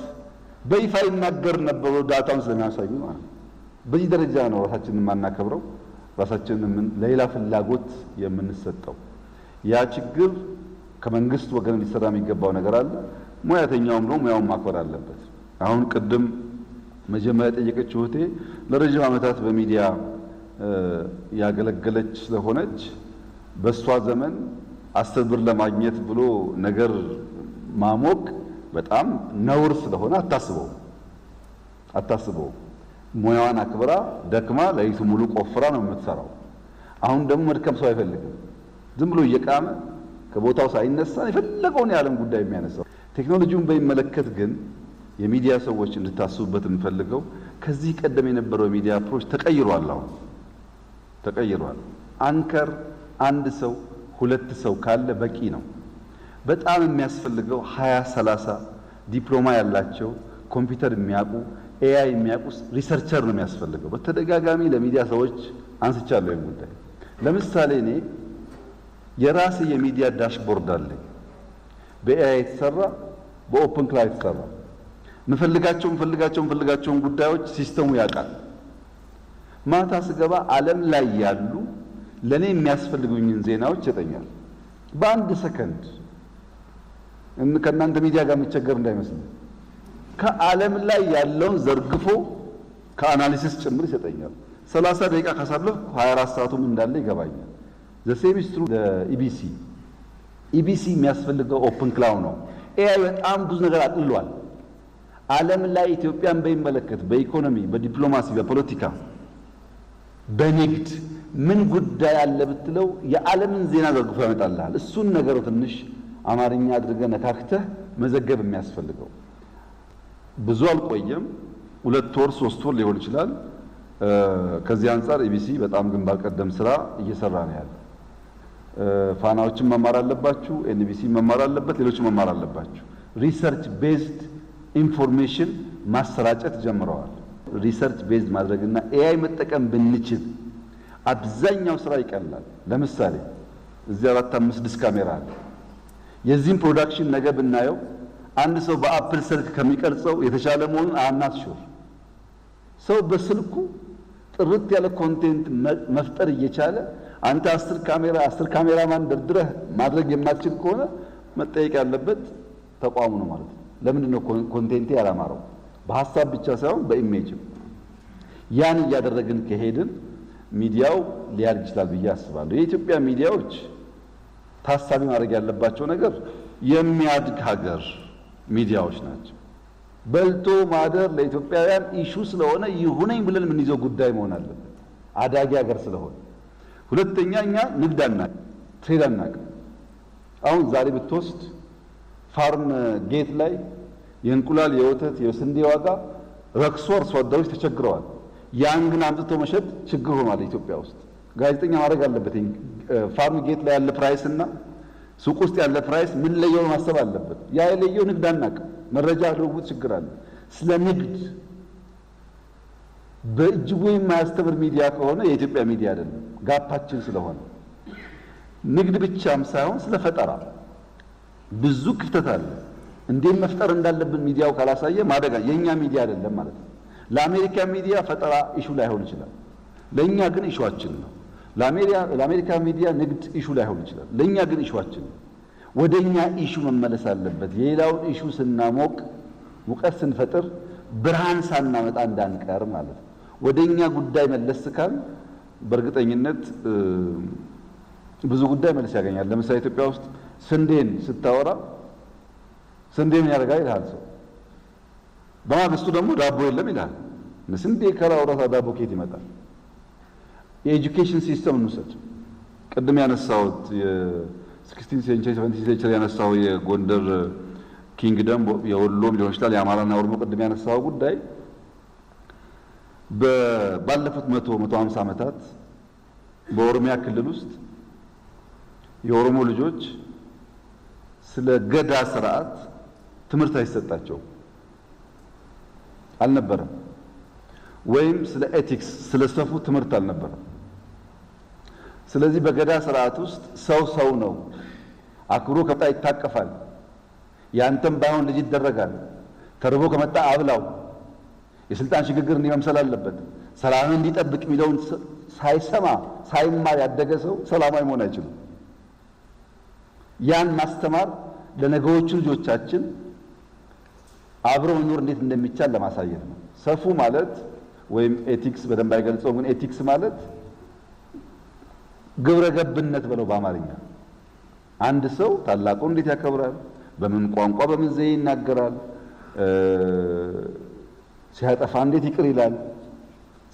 በይፋ ይናገር ነበር ዳታውን ስለሚያሳዩ ማለት ነው። በዚህ ደረጃ ነው ራሳችንን የማናከብረው፣ ራሳችንን ለሌላ ፍላጎት የምንሰጠው። ያ ችግር ከመንግስት ወገን ሊሰራ የሚገባው ነገር አለ። ሙያተኛውም ነው ሙያውን ማክበር አለበት። አሁን ቅድም መጀመሪያ ጠየቀችው እህቴ ለረጅም ዓመታት በሚዲያ ያገለገለች ስለሆነች በሷ ዘመን 10 ብር ለማግኘት ብሎ ነገር ማሞቅ በጣም ነውር ስለሆነ አታስበው። ሙያዋን አክብራ ደክማ ለይቱ ሙሉ ቆፍራ ነው የምትሰራው። አሁን ደግሞ መድከም ሰው አይፈልግም። ዝም ብሎ እየቃመ ከቦታው ሳይነሳ የፈለገውን የዓለም ጉዳይ የሚያነሳው። ቴክኖሎጂውን በሚመለከት ግን የሚዲያ ሰዎች እንድታስቡበት የምፈልገው ከዚህ ቀደም የነበረው የሚዲያ አፕሮች ተቀይሯል። አሁን ተቀይሯል። አንከር አንድ ሰው ሁለት ሰው ካለ በቂ ነው። በጣም የሚያስፈልገው 20-30 ዲፕሎማ ያላቸው ኮምፒውተር የሚያውቁ ኤአይ የሚያውቁ ሪሰርቸር ነው የሚያስፈልገው። በተደጋጋሚ ለሚዲያ ሰዎች አንስቻለሁ ይሄን ጉዳይ። ለምሳሌ እኔ የራሴ የሚዲያ ዳሽቦርድ አለኝ። በኤአይ የተሰራ በኦፕን ክላውድ የተሰራ ምፈልጋቸውን ጉዳዮች ሲስተሙ ያውቃል። ማታ ስገባ ዓለም ላይ ያሉ ለኔ የሚያስፈልጉኝን ዜናዎች ይሰጠኛል በአንድ ሰከንድ። ከእናንተ ሚዲያ ጋር የሚቸገር እንዳይመስል ከዓለም ላይ ያለውን ዘርግፎ ከአናሊሲስ ጭምር ይሰጠኛል። 30 ደቂቃ ካሳለፍኩ 24 ሰዓቱም እንዳለ ይገባኛል። ዘሴሚስትሩ ኢቢሲ የሚያስፈልገው ኦፕን ክላውድ ነው። ኤአይ በጣም ብዙ ነገር አቅልሏል። ዓለም ላይ ኢትዮጵያን በሚመለከት በኢኮኖሚ፣ በዲፕሎማሲ፣ በፖለቲካ፣ በንግድ ምን ጉዳይ አለ ብትለው የዓለምን ዜና ዘርግፎ ያመጣልሃል። እሱን ነገር ትንሽ አማርኛ አድርገህ ነካክተህ መዘገብ የሚያስፈልገው። ብዙ አልቆየም፣ 2 ወር 3 ወር ሊሆን ይችላል። ከዚህ አንፃር ኢቢሲ በጣም ግንባር ቀደም ስራ እየሰራ ነው ያለው። ፋናዎችን መማር አለባችሁ፣ ኤንቢሲ መማር አለበት፣ ሌሎችም መማር አለባችሁ። ሪሰርች ቤዝድ ኢንፎርሜሽን ማሰራጨት ጀምረዋል። ሪሰርች ቤዝድ ማድረግና ኤአይ መጠቀም ብንችል አብዛኛው ስራ ይቀላል። ለምሳሌ እዚህ 4-5 ካሜራ አለ። የዚህም ፕሮዳክሽን ነገ ብናየው አንድ ሰው በአፕል ስልክ ከሚቀርጸው የተሻለ መሆኑን አናስሹር። ሰው በስልኩ ጥርት ያለ ኮንቴንት መፍጠር እየቻለ አንተ 10 ካሜራማን ደርድረህ ማድረግ የማትችል ከሆነ መጠየቅ ያለበት ተቋሙ ነው ማለት ነው። ለምንድን ነው ኮንቴንት ያላማረው? በሐሳብ ብቻ ሳይሆን በኢሜጅም። ያን እያደረግን ከሄድን ሚዲያው ሊያድግ ይችላል ብዬ አስባለሁ። የኢትዮጵያ ሚዲያዎች ታሳቢ ማድረግ ያለባቸው ነገር የሚያድግ ሀገር ሚዲያዎች ናቸው። በልቶ ማደር ለኢትዮጵያውያን ኢሹ ስለሆነ ይሁነኝ ብለን የምንይዘው ጉዳይ መሆን አለበት፣ አዳጊ ሀገር ስለሆነ። ሁለተኛ እኛ ንግድ አናውቅም፣ ትሬድ አናውቅም። አሁን ዛሬ ብትወስድ ፋርም ጌት ላይ የእንቁላል የወተት የስንዴ ዋጋ ረክሶ አርሶ አደሮች ተቸግረዋል። ያን ግን አምጥቶ መሸጥ ችግር ሆኗል ኢትዮጵያ ውስጥ። ጋዜጠኛ ማድረግ አለበት ፋርም ጌት ላይ ያለ ፕራይስ እና ሱቅ ውስጥ ያለ ፕራይስ ምን ለየው ማሰብ አለበት። ያ የለየው ንግድ አናውቅም፣ መረጃ ልውውጥ ችግር አለ። ስለ ንግድ በእጅጉ የማያስተምር ሚዲያ ከሆነ የኢትዮጵያ ሚዲያ አይደለም፣ ጋፓችን ስለሆነ። ንግድ ብቻም ሳይሆን ስለ ፈጠራ ብዙ ክፍተት አለ። እንዴት መፍጠር እንዳለብን ሚዲያው ካላሳየ ማደጋ የኛ ሚዲያ አይደለም ማለት ነው። ለአሜሪካ ሚዲያ ፈጠራ ኢሹ ላይሆን ይችላል፣ ለኛ ግን ኢሹአችን ነው። ለአሜሪካ ሚዲያ ንግድ ኢሹ ላይሆን ይችላል፣ ለኛ ግን ኢሹአችን ነው። ወደኛ ኢሹ መመለስ አለበት። የሌላውን ኢሹ ስናሞቅ ሙቀት ስንፈጥር ብርሃን ሳናመጣ እንዳንቀር ማለት ነው። ወደኛ ጉዳይ መለስ ካል በእርግጠኝነት ብዙ ጉዳይ መልስ ያገኛል። ለምሳሌ ኢትዮጵያ ውስጥ ስንዴን ስታወራ ስንዴን ያደርጋል ይላል ሰው፣ በማግስቱ ደግሞ ዳቦ የለም ይላል። ስንዴ ከራውራታ ዳቦ ከየት ይመጣል? የኤጁኬሽን ሲስተም እንውሰድ። ቅድም ያነሳሁት የ16 ሴንቸሪ 17 ሴንቸሪ ያነሳው የጎንደር ኪንግደም የወሎም ሊሆን ይችላል የአማራና ኦሮሞ ቅድም ያነሳው ጉዳይ ባለፉት 150 ዓመታት በኦሮሚያ ክልል ውስጥ የኦሮሞ ልጆች ስለ ገዳ ስርዓት ትምህርት አይሰጣቸው አልነበረም ወይም ስለ ኤቲክስ ስለ ሰፉ ትምህርት አልነበረም ስለዚህ በገዳ ስርዓት ውስጥ ሰው ነው አክብሮ ከመጣ ይታቀፋል ያንተም ባይሆን ልጅ ይደረጋል ተርቦ ከመጣ አብላው የስልጣን ሽግግር እንዲመምሰል አለበት ሰላም እንዲጠብቅ ሚለውን ሳይሰማ ሳይማር ያደገ ሰው ሰላማዊ መሆን አይችልም ያን ማስተማር ለነገዎቹ ልጆቻችን አብረው መኖር እንዴት እንደሚቻል ለማሳየት ነው ሰፉ ማለት ወይም ኤቲክስ በደንብ አይገልጸውም ግን ኤቲክስ ማለት ግብረ ገብነት ብለው በአማርኛ አንድ ሰው ታላቁን እንዴት ያከብራል በምን ቋንቋ በምን ዘዬ ይናገራል ሲያጠፋ እንዴት ይቅር ይላል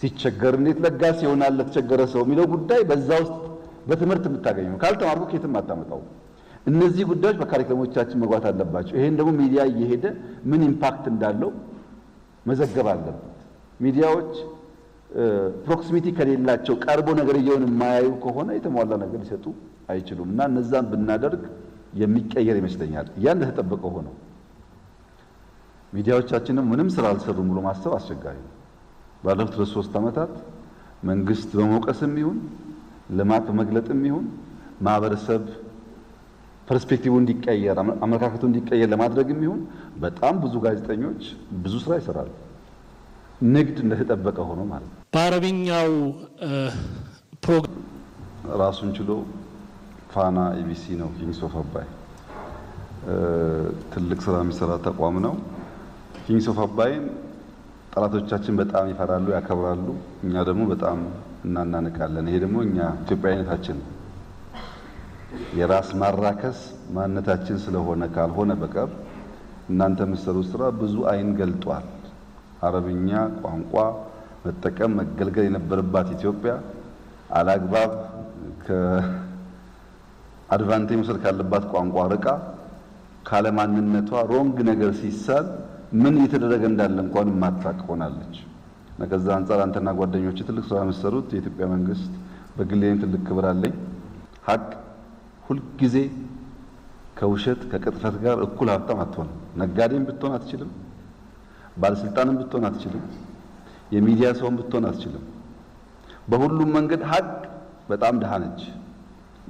ሲቸገር እንዴት ለጋስ ይሆናል ለተቸገረ ሰው የሚለው ጉዳይ በዛ ውስጥ በትምህርት የምታገኘው ካልተማርኩ ከየትም አታመጣው እነዚህ ጉዳዮች በካሪክለሞቻችን መግባት አለባቸው ይሄን ደግሞ ሚዲያ እየሄደ ምን ኢምፓክት እንዳለው መዘገብ አለበት ሚዲያዎች ፕሮክሲሚቲ ከሌላቸው ቀርቦ ነገር ይየውን የማያዩ ከሆነ የተሟላ ነገር ሊሰጡ አይችሉምና እነዛን ብናደርግ የሚቀየር ይመስለኛል ያን ተጠብቆ ሆኖ ሚዲያዎቻችንም ምንም ስራ አልሰሩም ብሎ ማሰብ አስቸጋሪ ነው ባለፉት 3 ዓመታት መንግስት በመውቀስም ይሁን ልማት በመግለጥም ይሁን ማህበረሰብ ፐርስፔክቲቭ እንዲቀየር አመለካከቱ እንዲቀየር ለማድረግም ይሁን በጣም ብዙ ጋዜጠኞች ብዙ ስራ ይሰራሉ ንግድ እንደተጠበቀ ሆኖ ማለት በአረብኛው ፕሮግራም ራሱን ችሎ ፋና ኢቢሲ ነው ኪንግስ ኦፍ አባይ ትልቅ ስራ የሚሰራ ተቋም ነው ኪንግስ ኦፍ አባይን ጠላቶቻችን በጣም ይፈራሉ ያከብራሉ እኛ ደግሞ በጣም እናናንቃለን ይሄ ደግሞ እኛ ኢትዮጵያዊነታችን የራስ ማራከስ ማንነታችን ስለሆነ ካልሆነ በቀር እናንተ የምትሰሩት ስራ ብዙ አይን ገልጧል አረብኛ ቋንቋ መጠቀም መገልገል የነበረባት ኢትዮጵያ አላግባብ ከአድቫንቴጅ መውሰድ ካለባት ቋንቋ ርቃ ካለማንነቷ ሮንግ ነገር ሲሳል ምን እየተደረገ እንዳለ እንኳን ማጣቅ ሆናለች ከዛ አንፃር አንተና ጓደኞች ትልቅ ስራ መስሩት የኢትዮጵያ መንግስት በግሌም ትልቅ ክብር አለኝ ሀቅ ሁሉ ጊዜ ከውሸት ከቅጥፈት ጋር እኩል ሀብታም አትሆንም ነጋዴም ብትሆን አትችልም ባለስልጣንም ብትሆን አትችልም የሚዲያ ሰውም ብትሆን አትችልም በሁሉም መንገድ ሀቅ በጣም ደሃ ነች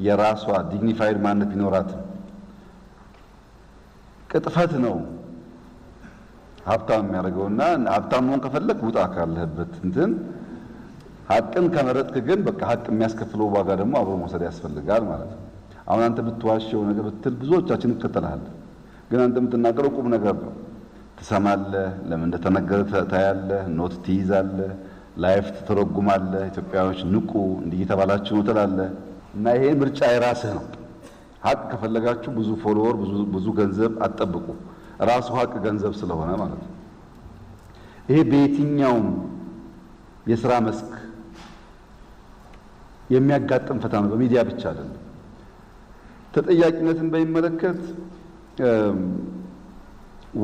የራሷ ዲግኒፋይድ ማንነት ቢኖራት ቅጥፈት ነው ሀብታም የሚያደርገውና ሀብታም መሆን ከፈለክ ውጣ ካለህበት እንትን ሀቅን ከመረጥክ ግን በቃ ሀቅ የሚያስከፍለው ዋጋ ደግሞ አብሮ መውሰድ ያስፈልጋል ማለት ነው አሁን አንተ ብትዋሽው ነገር ብትል ብዙዎቻችን እንከተላለን ግን አንተ የምትናገረው ቁም ነገር ነው ትሰማለህ ለምን እንደተነገረ ታያለህ ኖት ትይዛለህ ላይፍ ትተረጉማለህ ኢትዮጵያውያን ንቁ እንዲተባላችሁ ነው ትላለህ እና ይሄ ምርጫ የራስህ ነው ሀቅ ከፈለጋችሁ ብዙ ፎሎወር ብዙ ገንዘብ አትጠብቁ ራሱ ሀቅ ገንዘብ ስለሆነ ማለት ነው ይሄ በየትኛውም የሥራ መስክ የሚያጋጥም ፈተና ነው በሚዲያ ብቻ አይደለም ተጠያቂነትን በሚመለከት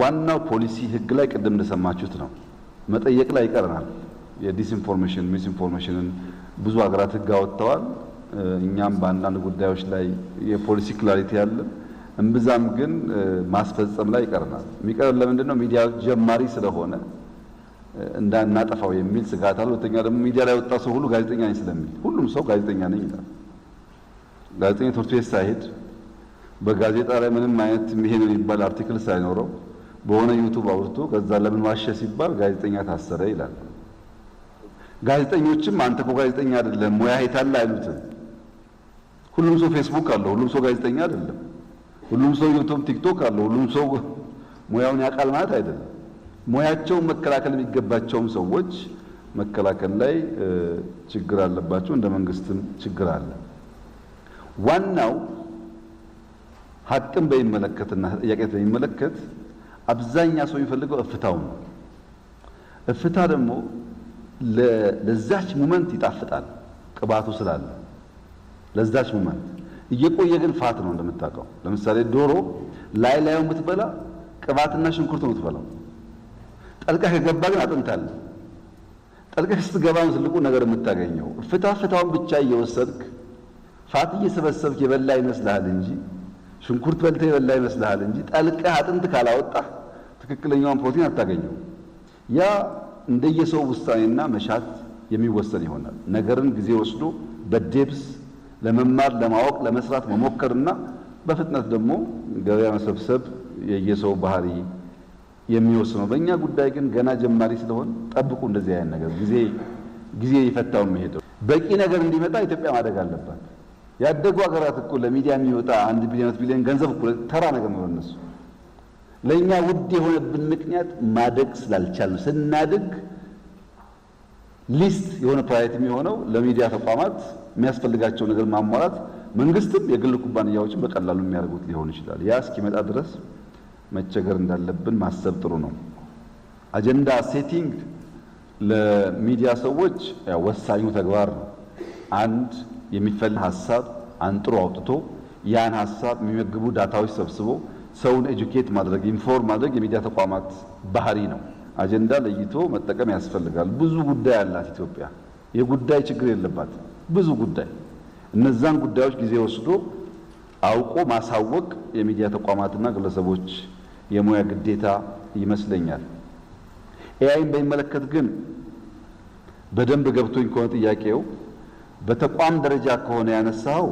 ዋናው ፖሊሲ ህግ ላይ ቀደም እንደሰማችሁት ነው መጠየቅ ላይ ይቀርናል የዲስኢንፎርሜሽን ሚስኢንፎርሜሽንን ብዙ ሀገራት ህግ አወጥተዋል እኛም በአንዳንድ ጉዳዮች ላይ የፖሊሲ ክላሪቲ ያለ እንብዛም ግን ማስፈጸም ላይ ይቀርናል የሚቀር ለምንድን ነው ሚዲያ ጀማሪ ስለሆነ እንዳናጠፋው የሚል ስጋት አለ ሁለተኛ ደግሞ ሚዲያ ላይ ወጣ ሰው ሁሉ ጋዜጠኛ ነኝ ስለሚል ሁሉም ሰው ጋዜጠኛ ነኝ ይላል ጋዜጠኛ ትምህርት ቤት ሳይሄድ በጋዜጣ ላይ ምንም አይነት ይሄ ነው የሚባል አርቲክል ሳይኖረው በሆነ ዩቲዩብ አውርቶ ከዛ ለምን ዋሸ ሲባል ጋዜጠኛ ታሰረ ይላል ጋዜጠኞችም አንተ እኮ ጋዜጠኛ አይደለም ሙያ ሄታል አይሉትም ሁሉም ሰው ፌስቡክ አለው ሁሉም ሰው ጋዜጠኛ አይደለም ሁሉም ሰው ዩቲዩብ ቲክቶክ አለው ሁሉም ሰው ሙያውን ያቃል ማለት አይደለም ሙያቸውን መከላከል የሚገባቸውም ሰዎች መከላከል ላይ ችግር አለባቸው እንደ መንግስትም ችግር አለ ዋናው ሀቅን በሚመለከትና ተጠያቂነት በሚመለከት አብዛኛው ሰው የሚፈልገው እፍታው ነው እፍታ ደግሞ ለዛች ሞመንት ይጣፍጣል ቅባቱ ስላለ ለዛች ሞመንት እየቆየ ግን ፋት ነው እንደምታውቀው ለምሳሌ ዶሮ ላይላዩን ብትበላ ቅባትና ሽንኩርት ነው የምትበላው። ጠልቀህ ከገባ ግን አጥንታል። ጠልቀህ ስትገባ ነው ትልቁ ነገር የምታገኘው። ፍታውን ብቻ እየወሰድክ ፋት እየሰበሰብክ የበላ ይመስልሃል እንጂ ሽንኩርት በልተህ የበላ ይመስልሃል እንጂ ጠልቀህ አጥንት ካላወጣህ ትክክለኛውን ፕሮቲን አታገኘው። ያ እንደየሰው ውሳኔና መሻት የሚወሰን ይሆናል። ነገርን ጊዜ ወስዶ በዴፕስ ለመማር ለማወቅ ለመስራት መሞከርና በፍጥነት ደግሞ ገበያ መሰብሰብ የየሰው ባህሪ የሚወስነው። በእኛ ጉዳይ ግን ገና ጀማሪ ስለሆን ጠብቁ። እንደዚህ አይነት ነገር ጊዜ ይፈታው የሚሄደው በቂ ነገር እንዲመጣ ኢትዮጵያ ማደግ አለባት። ያደጉ ሀገራት እኮ ለሚዲያ የሚወጣ 1 ቢሊዮን 2 ቢሊዮን ገንዘብ እኮ ተራ ነገር ነው ለነሱ። ለኛ ውድ የሆነብን ምክንያት ማደግ ስላልቻልን። ስናድግ ሊስት የሆነ ፕራዮሪቲ የሚሆነው ለሚዲያ ተቋማት የሚያስፈልጋቸው ነገር ማሟላት፣ መንግስትም የግል ኩባንያዎችን በቀላሉ የሚያደርጉት ሊሆን ይችላል። ያ እስኪመጣ ድረስ መቸገር እንዳለብን ማሰብ ጥሩ ነው። አጀንዳ ሴቲንግ ለሚዲያ ሰዎች ወሳኙ ተግባር ነው። አንድ የሚፈልግ ሐሳብ አንጥሮ አውጥቶ ያን ሐሳብ የሚመግቡ ዳታዎች ሰብስቦ ሰውን ኤጁኬት ማድረግ ኢንፎርም ማድረግ የሚዲያ ተቋማት ባህሪ ነው። አጀንዳ ለይቶ መጠቀም ያስፈልጋል። ብዙ ጉዳይ አላት ኢትዮጵያ። የጉዳይ ችግር የለባት። ብዙ ጉዳይ እነዛን ጉዳዮች ጊዜ ወስዶ አውቆ ማሳወቅ የሚዲያ ተቋማትና ግለሰቦች የሙያ ግዴታ ይመስለኛል። ኤአይን በሚመለከት ግን በደንብ ገብቶኝ ከሆነ ጥያቄው በተቋም ደረጃ ከሆነ ያነሳው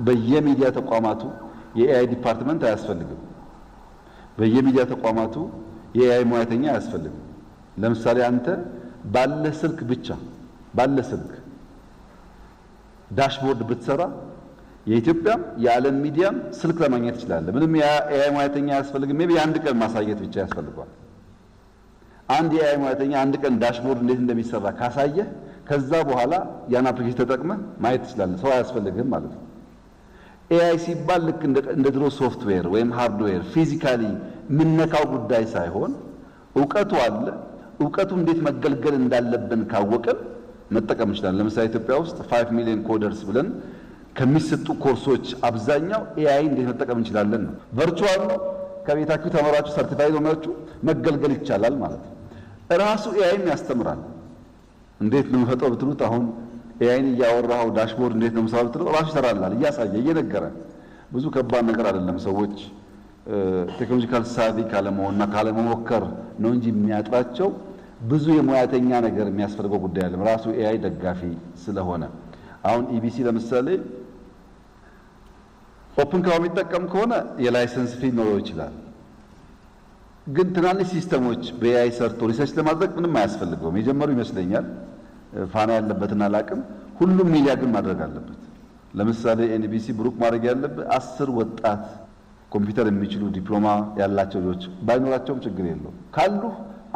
በየሚዲያ ተቋማቱ የኤአይ ዲፓርትመንት አያስፈልግም። በየሚዲያ ተቋማቱ የኤአይ ሙያተኛ አያስፈልግም። ለምሳሌ አንተ ባለ ስልክ ብቻ ባለ ስልክ ዳሽቦርድ ብትሰራ የኢትዮጵያም የዓለም ሚዲያም ስልክ ለማግኘት ይችላል። ምንም የኤአይ ሙያተኛ አያስፈልግም። ሜቢ አንድ ቀን ማሳየት ብቻ ያስፈልጋል። አንድ የኤአይ ሙያተኛ አንድ ቀን ዳሽቦርድ እንዴት እንደሚሰራ ካሳየህ ከዛ በኋላ ያን አፕሊኬሽን ተጠቅመህ ማየት ትችላለህ። ሰው አያስፈልግም ማለት ነው። ኤአይ ሲባል ልክ እንደ ድሮ ሶፍትዌር ወይም ሃርድዌር ፊዚካሊ የምነካው ጉዳይ ሳይሆን እውቀቱ አለ። እውቀቱ እንዴት መገልገል እንዳለብን ካወቅን መጠቀም እንችላለን። ለምሳሌ ኢትዮጵያ ውስጥ 5 ሚሊዮን ኮደርስ ብለን ከሚሰጡ ኮርሶች አብዛኛው ኤአይ እንዴት መጠቀም እንችላለን ነው። ቨርቹዋል ነው። ከቤታችሁ ተመራችሁ ሰርቲፋይድ ሆናችሁ መገልገል ይቻላል ማለት ነው። ራሱ ኤአይም ያስተምራል። እንዴት ነው የምፈጠው ብትሉት አሁን ኤአይን እያወራው ዳሽቦርድ እንዴት ነው የምሰራው ብትሉት ራሱ ይሰራላል፣ እያሳየ እየነገረ። ብዙ ከባድ ነገር አይደለም። ሰዎች ቴክኖሎጂካል ሳቪ ካለመሆንና ካለመሞከር ነው እንጂ የሚያጥራቸው ብዙ የሙያተኛ ነገር የሚያስፈልገው ጉዳይ አለ። ራሱ ኤአይ ደጋፊ ስለሆነ አሁን ኢቢሲ ለምሳሌ ኦፕን ክላውድ የሚጠቀም ከሆነ የላይሰንስ ፊ ሊኖረው ይችላል። ግን ትናንሽ ሲስተሞች በኤአይ ሰርቶ ሪሰርች ለማድረግ ምንም አያስፈልገውም። የጀመሩ ይመስለኛል። ፋና ያለበትና አላቅም። ሁሉም ሚዲያ ግን ማድረግ አለበት። ለምሳሌ ኤንቢሲ ብሩክ ማድረግ ያለበት 10 ወጣት ኮምፒውተር የሚችሉ ዲፕሎማ ያላቸው ልጆች ባይኖራቸውም ችግር የለውም። ካሉ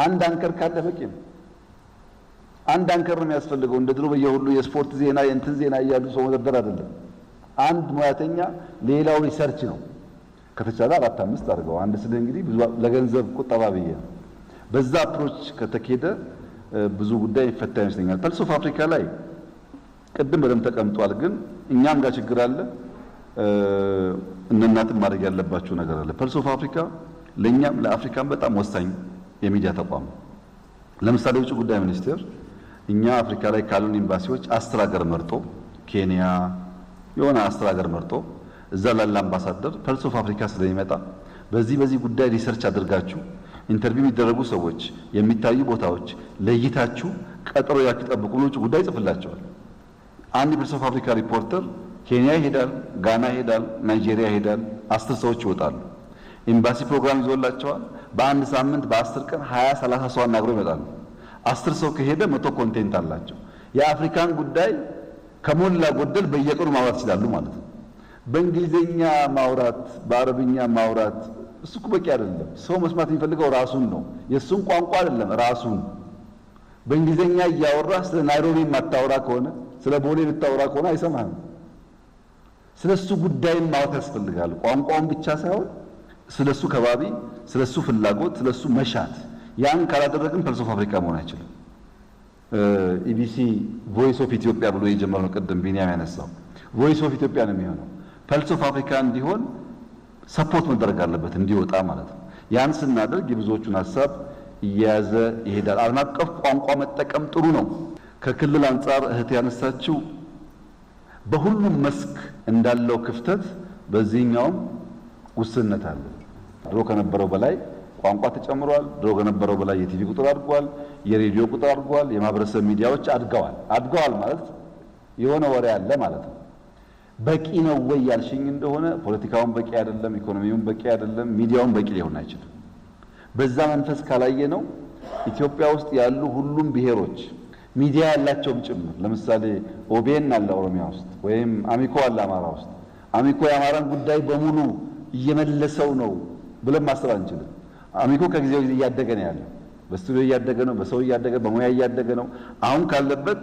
አንድ አንከር ካለ በቂ ነው። አንድ አንከር ነው የሚያስፈልገው። እንደ ድሮ በየሁሉ የስፖርት ዜና የእንትን ዜና እያሉ ሰው መደርደር አይደለም። አንድ ሙያተኛ ሌላው ሪሰርች ነው። ከተቻለ 4-5 አድርገው አንድ ስለ እንግዲህ ብዙ ለገንዘብ ቁጠባ ብዬ በዛ አፕሮች ከተኬደ ብዙ ጉዳይ ይፈታ ይመስለኛል። ፐልስ ኦፍ አፍሪካ ላይ ቅድም በደንብ ተቀምጧል። ግን እኛም ጋር ችግር አለ። እናንተም ማድረግ ያለባችሁ ነገር አለ። ፐልስ ኦፍ አፍሪካ ለኛም ለአፍሪካም በጣም ወሳኝ የሚዲያ ተቋም። ለምሳሌ ውጭ ጉዳይ ሚኒስቴር እኛ አፍሪካ ላይ ካሉን ኤምባሲዎች 10 ሀገር መርጦ ኬንያ የሆነ 10 ሀገር መርጦ እዛ ላለ አምባሳደር ፐልስ ኦፍ አፍሪካ ስለሚመጣ በዚህ ጉዳይ ሪሰርች አድርጋችሁ ኢንተርቪው የሚደረጉ ሰዎች የሚታዩ ቦታዎች ለይታችሁ ቀጠሮ ያክጠብቁ ነው ውጭ ጉዳይ ጽፍላቸዋል። አንድ ፐልስ ኦፍ አፍሪካ ሪፖርተር ኬንያ ይሄዳል፣ ጋና ይሄዳል፣ ናይጄሪያ ይሄዳል። 10 ሰዎች ይወጣሉ። ኤምባሲ ፕሮግራም ይዞላቸዋል። በአንድ ሳምንት በ10 ቀን 20-30 ሰው አናግረው ይመጣሉ። 10 ሰው ከሄደ 100 ኮንቴንት አላቸው። የአፍሪካን ጉዳይ ከሞላ ጎደል በየቀኑ ማውራት ይችላሉ ማለት ነው። በእንግሊዘኛ ማውራት በአረብኛ ማውራት እሱ በቂ አይደለም። ሰው መስማት የሚፈልገው ራሱን ነው። የሱን ቋንቋ አይደለም ራሱን። በእንግሊዘኛ እያወራ ስለ ናይሮቢ ማታወራ ከሆነ ስለ ቦሌ ልታወራ ከሆነ አይሰማህም። ስለሱ ጉዳይ ማውራት ያስፈልጋል። ቋንቋውን ብቻ ሳይሆን ስለሱ ከባቢ፣ ስለሱ ፍላጎት፣ ስለሱ መሻት። ያን ካላደረግን ፐልስ ኦፍ አፍሪካ መሆን አይችልም። ኢቢሲ ቮይስ ኦፍ ኢትዮጵያ ብሎ የጀመረው ቅድም ቢኒያም ያነሳው ቮይስ ኦፍ ኢትዮጵያ ነው የሚሆነው። ፐልስ ኦፍ አፍሪካ እንዲሆን ሰፖርት መደረግ አለበት እንዲወጣ ማለት ነው። ያን ስናደርግ የብዙዎቹን ሐሳብ እየያዘ ይሄዳል። ዓለም አቀፍ ቋንቋ መጠቀም ጥሩ ነው። ከክልል አንጻር እህት ያነሳችው በሁሉም መስክ እንዳለው ክፍተት በዚህኛውም ውስንነት አለ። ድሮ ከነበረው በላይ ቋንቋ ተጨምሯል። ድሮ ከነበረው በላይ የቲቪ ቁጥር አድጓል፣ የሬዲዮ ቁጥር አድጓል፣ የማህበረሰብ ሚዲያዎች አድገዋል ማለት የሆነ ወሬ አለ ማለት ነው። በቂ ነው ወይ ያልሽኝ እንደሆነ ፖለቲካውን በቂ አይደለም፣ ኢኮኖሚውን በቂ አይደለም፣ ሚዲያውን በቂ ሊሆን አይችልም። በዛ መንፈስ ካላየ ነው ኢትዮጵያ ውስጥ ያሉ ሁሉም ብሔሮች ሚዲያ ያላቸውም ጭምር ለምሳሌ ኦቤን አለ ኦሮሚያ ውስጥ ወይም አሚኮ አለ አማራ ውስጥ። አሚኮ የአማራን ጉዳይ በሙሉ እየመለሰው ነው ብለን ማሰብ አንችልም። አሚኮ ከጊዜው ጊዜ እያደገ ነው ያለው። በስቱዲዮ እያደገ ነው፣ በሰው እያደገ፣ በሙያ እያደገ ነው። አሁን ካለበት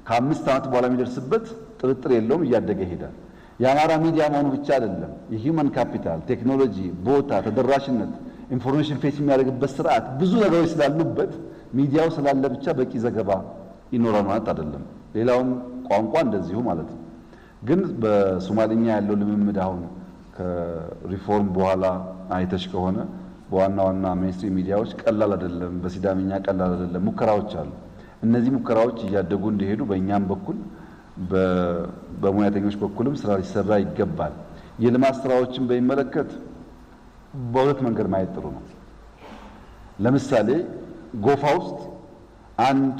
ከ5 ዓመት በኋላ የሚደርስበት ጥርጥር የለውም እያደገ ይሄዳል። የአማራ ሚዲያ መሆኑ ብቻ አይደለም፣ የሂውመን ካፒታል፣ ቴክኖሎጂ፣ ቦታ፣ ተደራሽነት፣ ኢንፎርሜሽን ፌስ የሚያደርግበት ስርዓት፣ ብዙ ነገሮች ስላሉበት ሚዲያው ስላለ ብቻ በቂ ዘገባ ይኖራል ማለት አይደለም። ሌላውም ቋንቋ እንደዚሁ ማለት ነው። ግን በሶማሊኛ ያለው ልምምድ አሁን ከሪፎርም በኋላ አይተሽ ከሆነ በዋና ዋና ሜንስትሪም ሚዲያዎች ቀላል አይደለም። በሲዳምኛ ቀላል አይደለም። ሙከራዎች አሉ። እነዚህ ሙከራዎች እያደጉ እንዲሄዱ በእኛም በኩል በሙያተኞች በኩልም ስራ ሊሰራ ይገባል። የልማት ስራዎችን በሚመለከት በሁለት መንገድ ማየት ጥሩ ነው። ለምሳሌ ጎፋ ውስጥ አንድ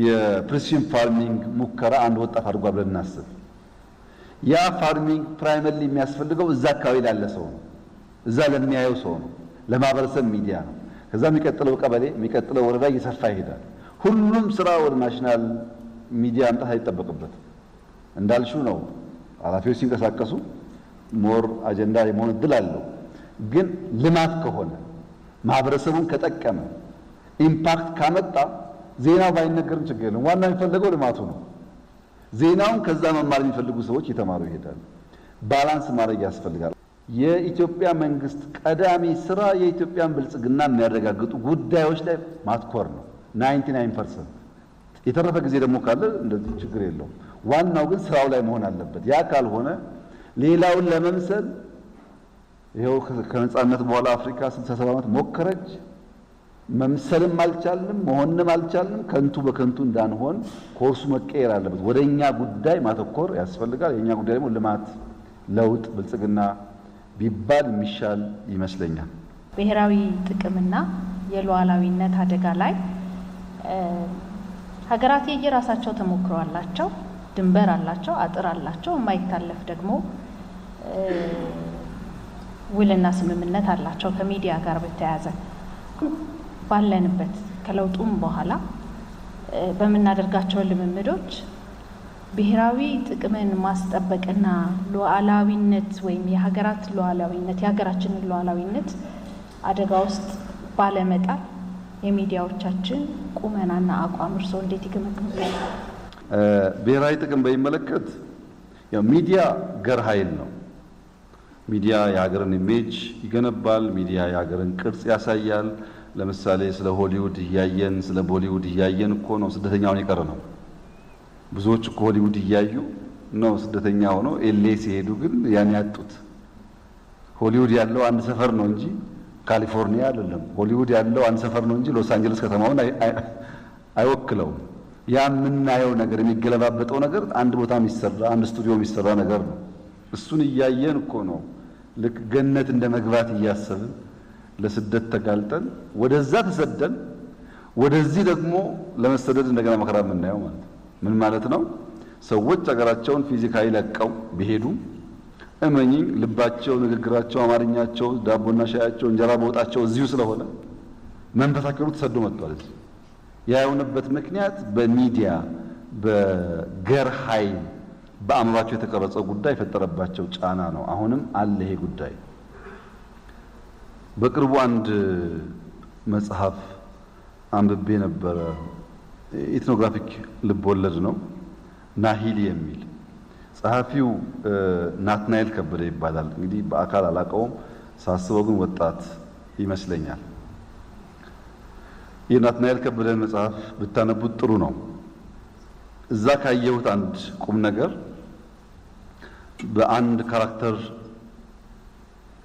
የፕሪሲዥን ፋርሚንግ ሙከራ አንድ ወጣት አድርጓል ብለን እናስብ። ያ ፋርሚንግ ፕራይመሪሊ የሚያስፈልገው እዛ አካባቢ ላለ ሰው ነው፣ እዛ ለሚያየው ሰው ነው፣ ለማህበረሰብ ሚዲያ ነው። ከዛ የሚቀጥለው ቀበሌ የሚቀጥለው ወረዳ እየሰፋ ይሄዳል። ሁሉም ስራ ወደ ናሽናል ሚዲያ አምጣት አይጠበቅበት። እንዳልሽው ነው ኃላፊዎች ሲንቀሳቀሱ ሞር አጀንዳ የመሆን እድል አለው። ግን ልማት ከሆነ ማህበረሰቡን ከጠቀመ ኢምፓክት ካመጣ ዜናው ባይነገርም ችግር የለም። ዋና የሚፈልገው ልማቱ ነው። ዜናውን ከዛ መማር የሚፈልጉ ሰዎች እየተማሩ ይሄዳሉ። ባላንስ ማድረግ ያስፈልጋል። የኢትዮጵያ መንግስት ቀዳሚ ስራ የኢትዮጵያን ብልጽግና የሚያረጋግጡ ጉዳዮች ላይ ማትኮር ነው 99%። የተረፈ ጊዜ ደግሞ ካለ እንደዚህ ችግር የለውም። ዋናው ግን ስራው ላይ መሆን አለበት። ያ ካልሆነ ሌላውን ለመምሰል ይሄው ከነጻነት በኋላ አፍሪካ 67 ዓመት ሞከረች። መምሰልም አልቻልንም፣ መሆንም አልቻልንም። ከንቱ በከንቱ እንዳንሆን ኮርሱ መቀየር አለበት። ወደኛ ጉዳይ ማተኮር ያስፈልጋል። የኛ ጉዳይ ደግሞ ልማት፣ ለውጥ፣ ብልጽግና ቢባል የሚሻል ይመስለኛል። ብሔራዊ ጥቅምና የሉዓላዊነት አደጋ ላይ ሀገራት የየራሳቸው ተሞክሮ አላቸው፣ ድንበር አላቸው፣ አጥር አላቸው። የማይታለፍ ደግሞ ውልና ስምምነት አላቸው። ከሚዲያ ጋር በተያያዘ ባለንበት ከለውጡም በኋላ በምናደርጋቸው ልምምዶች ብሔራዊ ጥቅምን ማስጠበቅና ሉዓላዊነት ወይም የሀገራት ሉዓላዊነት የሀገራችንን ሉዓላዊነት አደጋ ውስጥ ባለመጣል የሚዲያዎቻችን ቁመናና አቋም እርስዎ እንዴት ይገመግሙታል? ብሔራዊ ጥቅም በሚመለከት ያው ሚዲያ ገር ኃይል ነው። ሚዲያ የሀገርን ኢሜጅ ይገነባል። ሚዲያ የሀገርን ቅርጽ ያሳያል። ለምሳሌ ስለ ሆሊውድ እያየን ስለ ቦሊውድ እያየን እኮ ነው ስደተኛውን የቀረ ነው። ብዙዎች እኮ ሆሊውድ እያዩ ነው ስደተኛ ሆነው ኤሌ ሲሄዱ ግን ያን ያጡት። ሆሊውድ ያለው አንድ ሰፈር ነው እንጂ ካሊፎርኒያ አይደለም። ሆሊውድ ያለው አንድ ሰፈር ነው እንጂ ሎስ አንጀለስ ከተማውን አይወክለውም። ያ የምናየው ነገር የሚገለባበጠው ነገር አንድ ቦታ የሚሰራ አንድ ስቱዲዮ የሚሰራ ነገር ነው። እሱን እያየን እኮ ነው ልክ ገነት እንደ መግባት እያሰብን ለስደት ተጋልጠን ወደዛ ተሰደን ወደዚህ ደግሞ ለመሰደድ እንደገና መከራ የምናየው ማለት ነው። ምን ማለት ነው? ሰዎች ሀገራቸውን ፊዚካሊ ለቀው ቢሄዱ እመኚኝ ልባቸው፣ ንግግራቸው፣ አማርኛቸው፣ ዳቦና ሻያቸው፣ እንጀራ በወጣቸው እዚሁ ስለሆነ መንፈሳቸው ተሰዶ መጥቷል። እዚህ ያ የሆነበት ምክንያት በሚዲያ በገር ኃይል በአእምሯቸው የተቀረጸው ጉዳይ የፈጠረባቸው ጫና ነው። አሁንም አለ ይሄ ጉዳይ። በቅርቡ አንድ መጽሐፍ አንብቤ ነበረ። ኢትኖግራፊክ ልቦለድ ነው፣ ናሂሊ የሚል ጸሐፊው ናትናኤል ከበደ ይባላል። እንግዲህ በአካል አላቀውም፣ ሳስበው ግን ወጣት ይመስለኛል። የናትናኤል ከበደን መጽሐፍ ብታነቡት ጥሩ ነው። እዛ ካየሁት አንድ ቁም ነገር በአንድ ካራክተር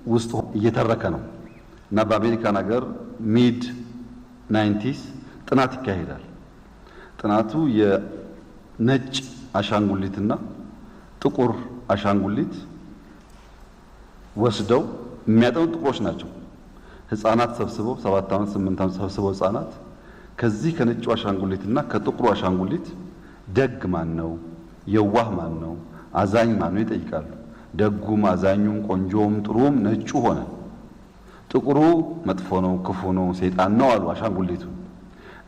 ውስጥ እየተረከ ነው እና በአሜሪካን ሀገር ሚድ 90s ጥናት ይካሄዳል። ጥናቱ የነጭ አሻንጉሊትና ጥቁር አሻንጉሊት ወስደው የሚያጠኑ ጥቁሮች ናቸው። ህፃናት ሰብስበው 7 ዓመት 8 ዓመት ሰብስበው ህፃናት ከዚህ ከነጩ አሻንጉሊትና ከጥቁሩ አሻንጉሊት ደግ ማን ነው፣ የዋህ ማን ነው፣ አዛኝ ማን ነው ይጠይቃሉ። ደጉም አዛኙም ቆንጆም ጥሩም ነጩ ሆነ። ጥቁሩ መጥፎ ነው፣ ክፉ ነው፣ ሰይጣን ነው አሉ አሻንጉሊቱ።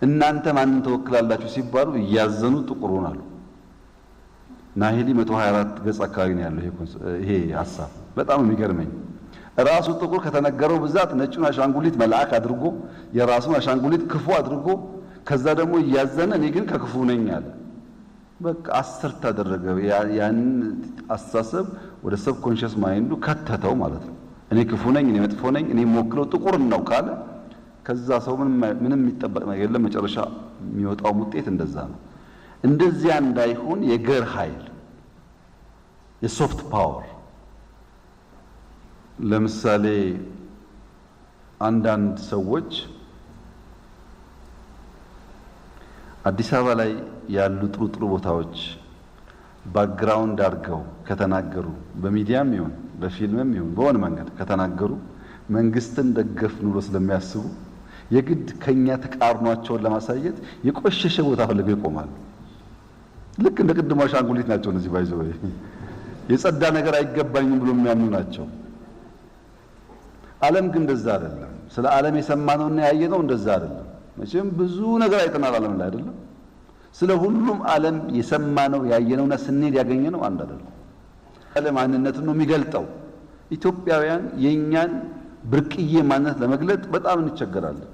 እናንተ ማንን ተወክላላችሁ ሲባሉ እያዘኑ ጥቁሩን አሉ። ናሂሊ 124 ገጽ አካባቢ ነው ያለው ይሄ ሐሳብ። በጣም የሚገርመኝ ራሱ ጥቁር ከተነገረው ብዛት ነጩን አሻንጉሊት መልአክ አድርጎ የራሱን አሻንጉሊት ክፉ አድርጎ ከዛ ደግሞ እያዘነ እኔ ግን ከክፉ ነኝ አለ። በቃ አሰርት አደረገ። ያን አስተሳሰብ ወደ ሰብኮንሺየስ ማይንዱ ከተተው ማለት ነው። እኔ ክፉ ነኝ፣ እኔ መጥፎ ነኝ፣ እኔ የምወክለው ጥቁር ነው ካለ ከዛ ሰው ምንም የሚጠበቅ ነገር የለም። መጨረሻ የሚወጣው ውጤት እንደዛ ነው። እንደዚያ እንዳይሆን የገር ኃይል የሶፍት ፓወር ለምሳሌ አንዳንድ ሰዎች አዲስ አበባ ላይ ያሉ ጥሩ ቦታዎች ባክግራውንድ አድርገው ከተናገሩ በሚዲያም ይሁን በፊልምም ይሁን በሆነ መንገድ ከተናገሩ መንግስትን ደገፍን ብሎ ስለሚያስቡ የግድ ከኛ ተቃርኗቸውን ለማሳየት የቆሸሸ ቦታ ፈልገው ይቆማሉ። ልክ እንደ ቅድሞ አሻንጉሊት ናቸው እነዚህ ባይዘው የጸዳ ነገር አይገባኝም ብሎ የሚያምኑ ናቸው። ዓለም ግን እንደዛ አይደለም። ስለ ዓለም የሰማነውና ያየነው እንደዛ አይደለም። መቼም ብዙ ነገር አይተናል ዓለም ላይ አይደለም። ስለ ሁሉም ዓለም የሰማነው ያየነውና ስንሄድ ያገኘነው አንድ አይደለም። ዓለም ማንነቱን ነው የሚገልጠው። ኢትዮጵያውያን የኛን ብርቅዬ ማንነት ለመግለጥ በጣም እንቸገራለን።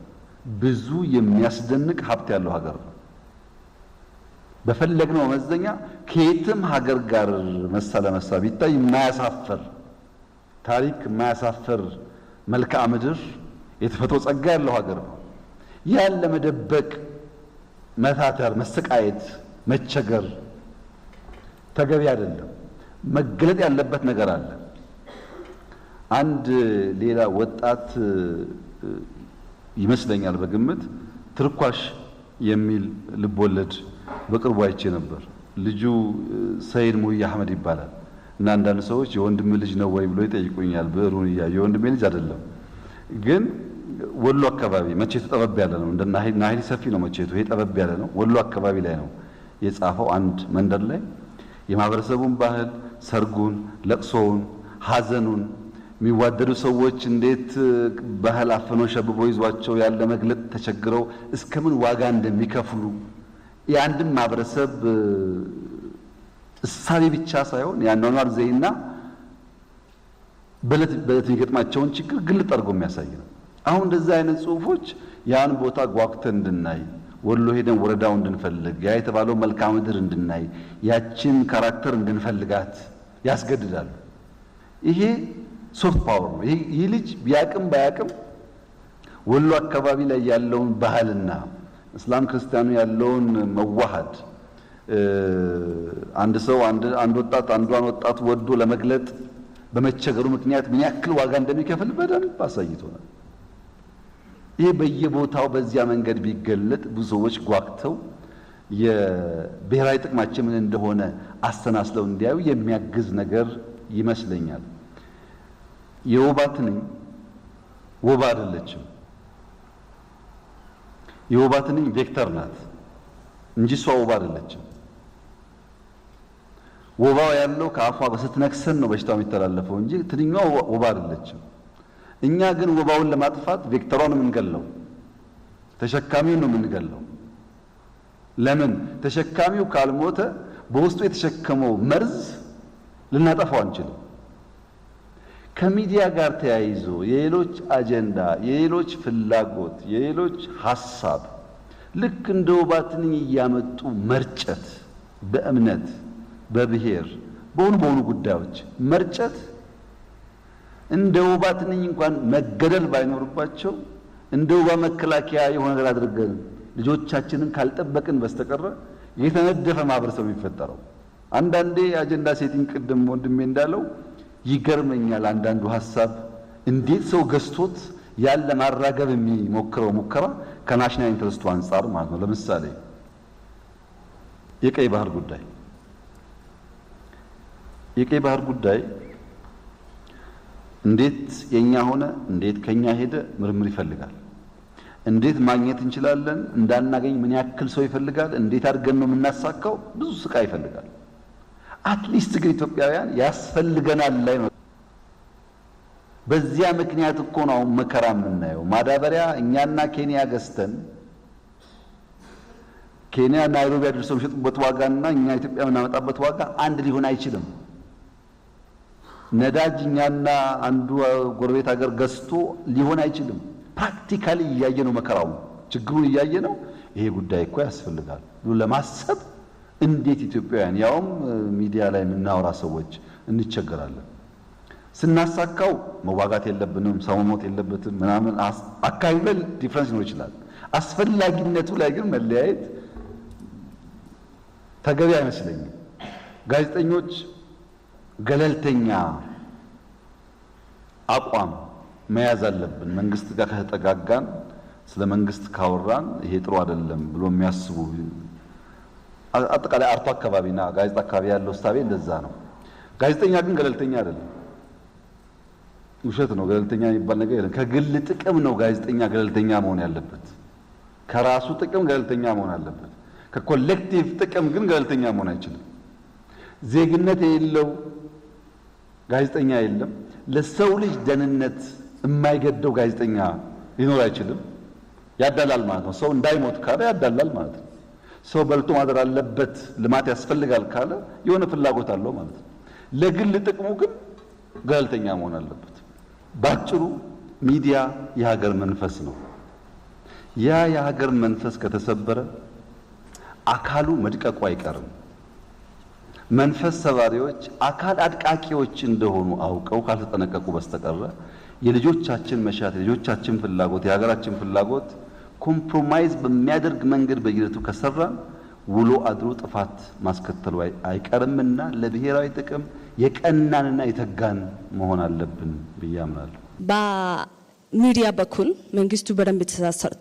ብዙ የሚያስደንቅ ሀብት ያለው ሀገር ነው። በፈለግነው መመዘኛ ከየትም ሀገር ጋር መሳ ለመሳ ቢታይ የማያሳፍር ታሪክ የማያሳፍር መልክዓ ምድር የተፈጥሮ ጸጋ ያለው ሀገር ነው። ያን ለመደበቅ መታተር፣ መሰቃየት፣ መቸገር ተገቢ አይደለም። መገለጥ ያለበት ነገር አለ። አንድ ሌላ ወጣት ይመስለኛል በግምት ትርኳሽ የሚል ልቦለድ በቅርቡ አይቼ ነበር። ልጁ ሰይድ ሙያ አህመድ ይባላል እና አንዳንድ ሰዎች የወንድም ልጅ ነው ወይ ብሎ ይጠይቁኛል። ብዕሩን እያዩ የወንድሜ ልጅ አይደለም፣ ግን ወሎ አካባቢ መቼቱ ጠበብ ያለ ነው። እንደ ናሂል ሰፊ ነው መቼቱ፣ ይሄ ጠበብ ያለ ነው። ወሎ አካባቢ ላይ ነው የጻፈው። አንድ መንደር ላይ የማህበረሰቡን ባህል፣ ሰርጉን፣ ለቅሶውን፣ ሀዘኑን የሚዋደዱ ሰዎች እንዴት ባህል አፍኖ ሸብቦ ይዟቸው ያለ መግለጥ ተቸግረው እስከምን ዋጋ እንደሚከፍሉ የአንድም ማህበረሰብ እሳቤ ብቻ ሳይሆን ያኗኗር ዘይና በለት የሚገጥማቸውን ችግር ግልጥ አድርጎ የሚያሳይ ነው። አሁን እንደዛ አይነት ጽሁፎች ያን ቦታ ጓጉተን እንድናይ፣ ወሎ ሄደን ወረዳው እንድንፈልግ፣ ያ የተባለው መልክዓ ምድር እንድናይ፣ ያችን ካራክተር እንድንፈልጋት ያስገድዳሉ። ይሄ ሶፍት ፓወር ነው። ይህ ልጅ ቢያቅም ባያቅም ወሎ አካባቢ ላይ ያለውን ባህልና እስላም ክርስቲያኑ ያለውን መዋሃድ አንድ ሰው አንድ ወጣት አንዷን ወጣት ወዶ ለመግለጥ በመቸገሩ ምክንያት ምን ያክል ዋጋ እንደሚከፍል በደንብ አሳይቶናል። ይሄ በየቦታው በዚያ መንገድ ቢገለጥ ብዙ ሰዎች ጓግተው የብሔራዊ ጥቅማችን ምን እንደሆነ አስተናስለው እንዲያዩ የሚያግዝ ነገር ይመስለኛል። የወባ ትንኝ ወባ አይደለችም። የወባ ትንኝ ቬክተር ናት እንጂ እሷ ወባ አይደለችም። ወባው ያለው ከአፏ ስትነክሰን ነው በሽታው የሚተላለፈው እንጂ ትንኛዋ ወባ አይደለችም። እኛ ግን ወባውን ለማጥፋት ቬክተሯን የምንገለው ተሸካሚውን ነው የምንገለው። ለምን? ተሸካሚው ካልሞተ በውስጡ የተሸከመው መርዝ ልናጠፋው አንችልም። ከሚዲያ ጋር ተያይዞ የሌሎች አጀንዳ፣ የሌሎች ፍላጎት፣ የሌሎች ሐሳብ ልክ እንደ ወባ ትንኝ እያመጡ መርጨት፣ በእምነት በብሔር በሆኑ ጉዳዮች መርጨት እንደ ወባ ትንኝ እንኳን መገደል ባይኖርባቸው እንደ ወባ መከላከያ የሆነ ነገር አድርገን ልጆቻችንን ካልጠበቅን በስተቀር የተነደፈ ማህበረሰብ የሚፈጠረው። አንዳንዴ አጀንዳ ሴቲንግ ቅድም ወንድሜ እንዳለው ይገርመኛል። አንዳንዱ ሐሳብ እንዴት ሰው ገዝቶት ያለ ማራገብ የሚሞክረው ሙከራ ከናሽናል ኢንተረስቱ አንፃር ማለት ነው። ለምሳሌ የቀይ ባህር ጉዳይ እንዴት የኛ ሆነ እንዴት ከኛ ሄደ ምርምር ይፈልጋል። እንዴት ማግኘት እንችላለን እንዳናገኝ ምን ያክል ሰው ይፈልጋል። እንዴት አድርገን ነው የምናሳካው ብዙ ስቃይ ይፈልጋል። አትሊስት ግን ኢትዮጵያውያን ያስፈልገናል ላይ ነው። በዚያ ምክንያት እኮ ነው መከራ የምናየው። ማዳበሪያ እኛና ኬንያ ገዝተን ኬንያ ናይሮቢ አድርሰው የሚሸጡበት ዋጋና እኛ ኢትዮጵያ የምናመጣበት ዋጋ አንድ ሊሆን አይችልም። ነዳጅ እኛና አንዱ ጎረቤት ሀገር ገዝቶ ሊሆን አይችልም። ፕራክቲካሊ እያየ ነው መከራው፣ ችግሩን እያየ ነው። ይሄ ጉዳይ እኮ ያስፈልጋል ብሎ ለማሰብ እንዴት ኢትዮጵያውያን ያውም ሚዲያ ላይ የምናወራ ሰዎች እንቸገራለን። ስናሳካው መዋጋት የለብንም፣ ሰው መሞት የለበትም ምናምን አካባቢ ላይ ዲፍረንስ ይኖር ይችላል። አስፈላጊነቱ ላይ ግን መለያየት ተገቢ አይመስለኝም። ጋዜጠኞች ገለልተኛ አቋም መያዝ አለብን። መንግስት ጋር ከተጠጋጋን ስለ መንግስት ካወራን ይሄ ጥሩ አይደለም ብሎ የሚያስቡ አጠቃላይ አርቶ አካባቢና ጋዜጣ አካባቢ ያለው ስታቤ እንደዛ ነው። ጋዜጠኛ ግን ገለልተኛ አይደለም። ውሸት ነው። ገለልተኛ የሚባል ነገር የለም። ከግል ጥቅም ነው ጋዜጠኛ ገለልተኛ መሆን ያለበት። ከራሱ ጥቅም ገለልተኛ መሆን አለበት። ከኮሌክቲቭ ጥቅም ግን ገለልተኛ መሆን አይችልም። ዜግነት የሌለው ጋዜጠኛ የለም። ለሰው ልጅ ደህንነት የማይገደው ጋዜጠኛ ሊኖር አይችልም። ያዳላል ማለት ነው። ሰው እንዳይሞት ካለ ያዳላል ማለት ነው። ሰው በልቶ ማደር አለበት፣ ልማት ያስፈልጋል ካለ የሆነ ፍላጎት አለው ማለት ነው። ለግል ጥቅሙ ግን ገለልተኛ መሆን አለበት። ባጭሩ ሚዲያ የሀገር መንፈስ ነው። ያ የሀገር መንፈስ ከተሰበረ አካሉ መድቀቁ አይቀርም። መንፈስ ሰባሪዎች አካል አድቃቂዎች እንደሆኑ አውቀው ካልተጠነቀቁ በስተቀር የልጆቻችን መሻት፣ የልጆቻችን ፍላጎት፣ የሀገራችን ፍላጎት ኮምፕሮማይዝ በሚያደርግ መንገድ በየለቱ ከሰራን ውሎ አድሮ ጥፋት ማስከተሉ አይቀርምና ለብሔራዊ ጥቅም የቀናንና የተጋን መሆን አለብን ብዬ አምናለሁ። በሚዲያ በኩል መንግስቱ በደንብ ተሳሰረ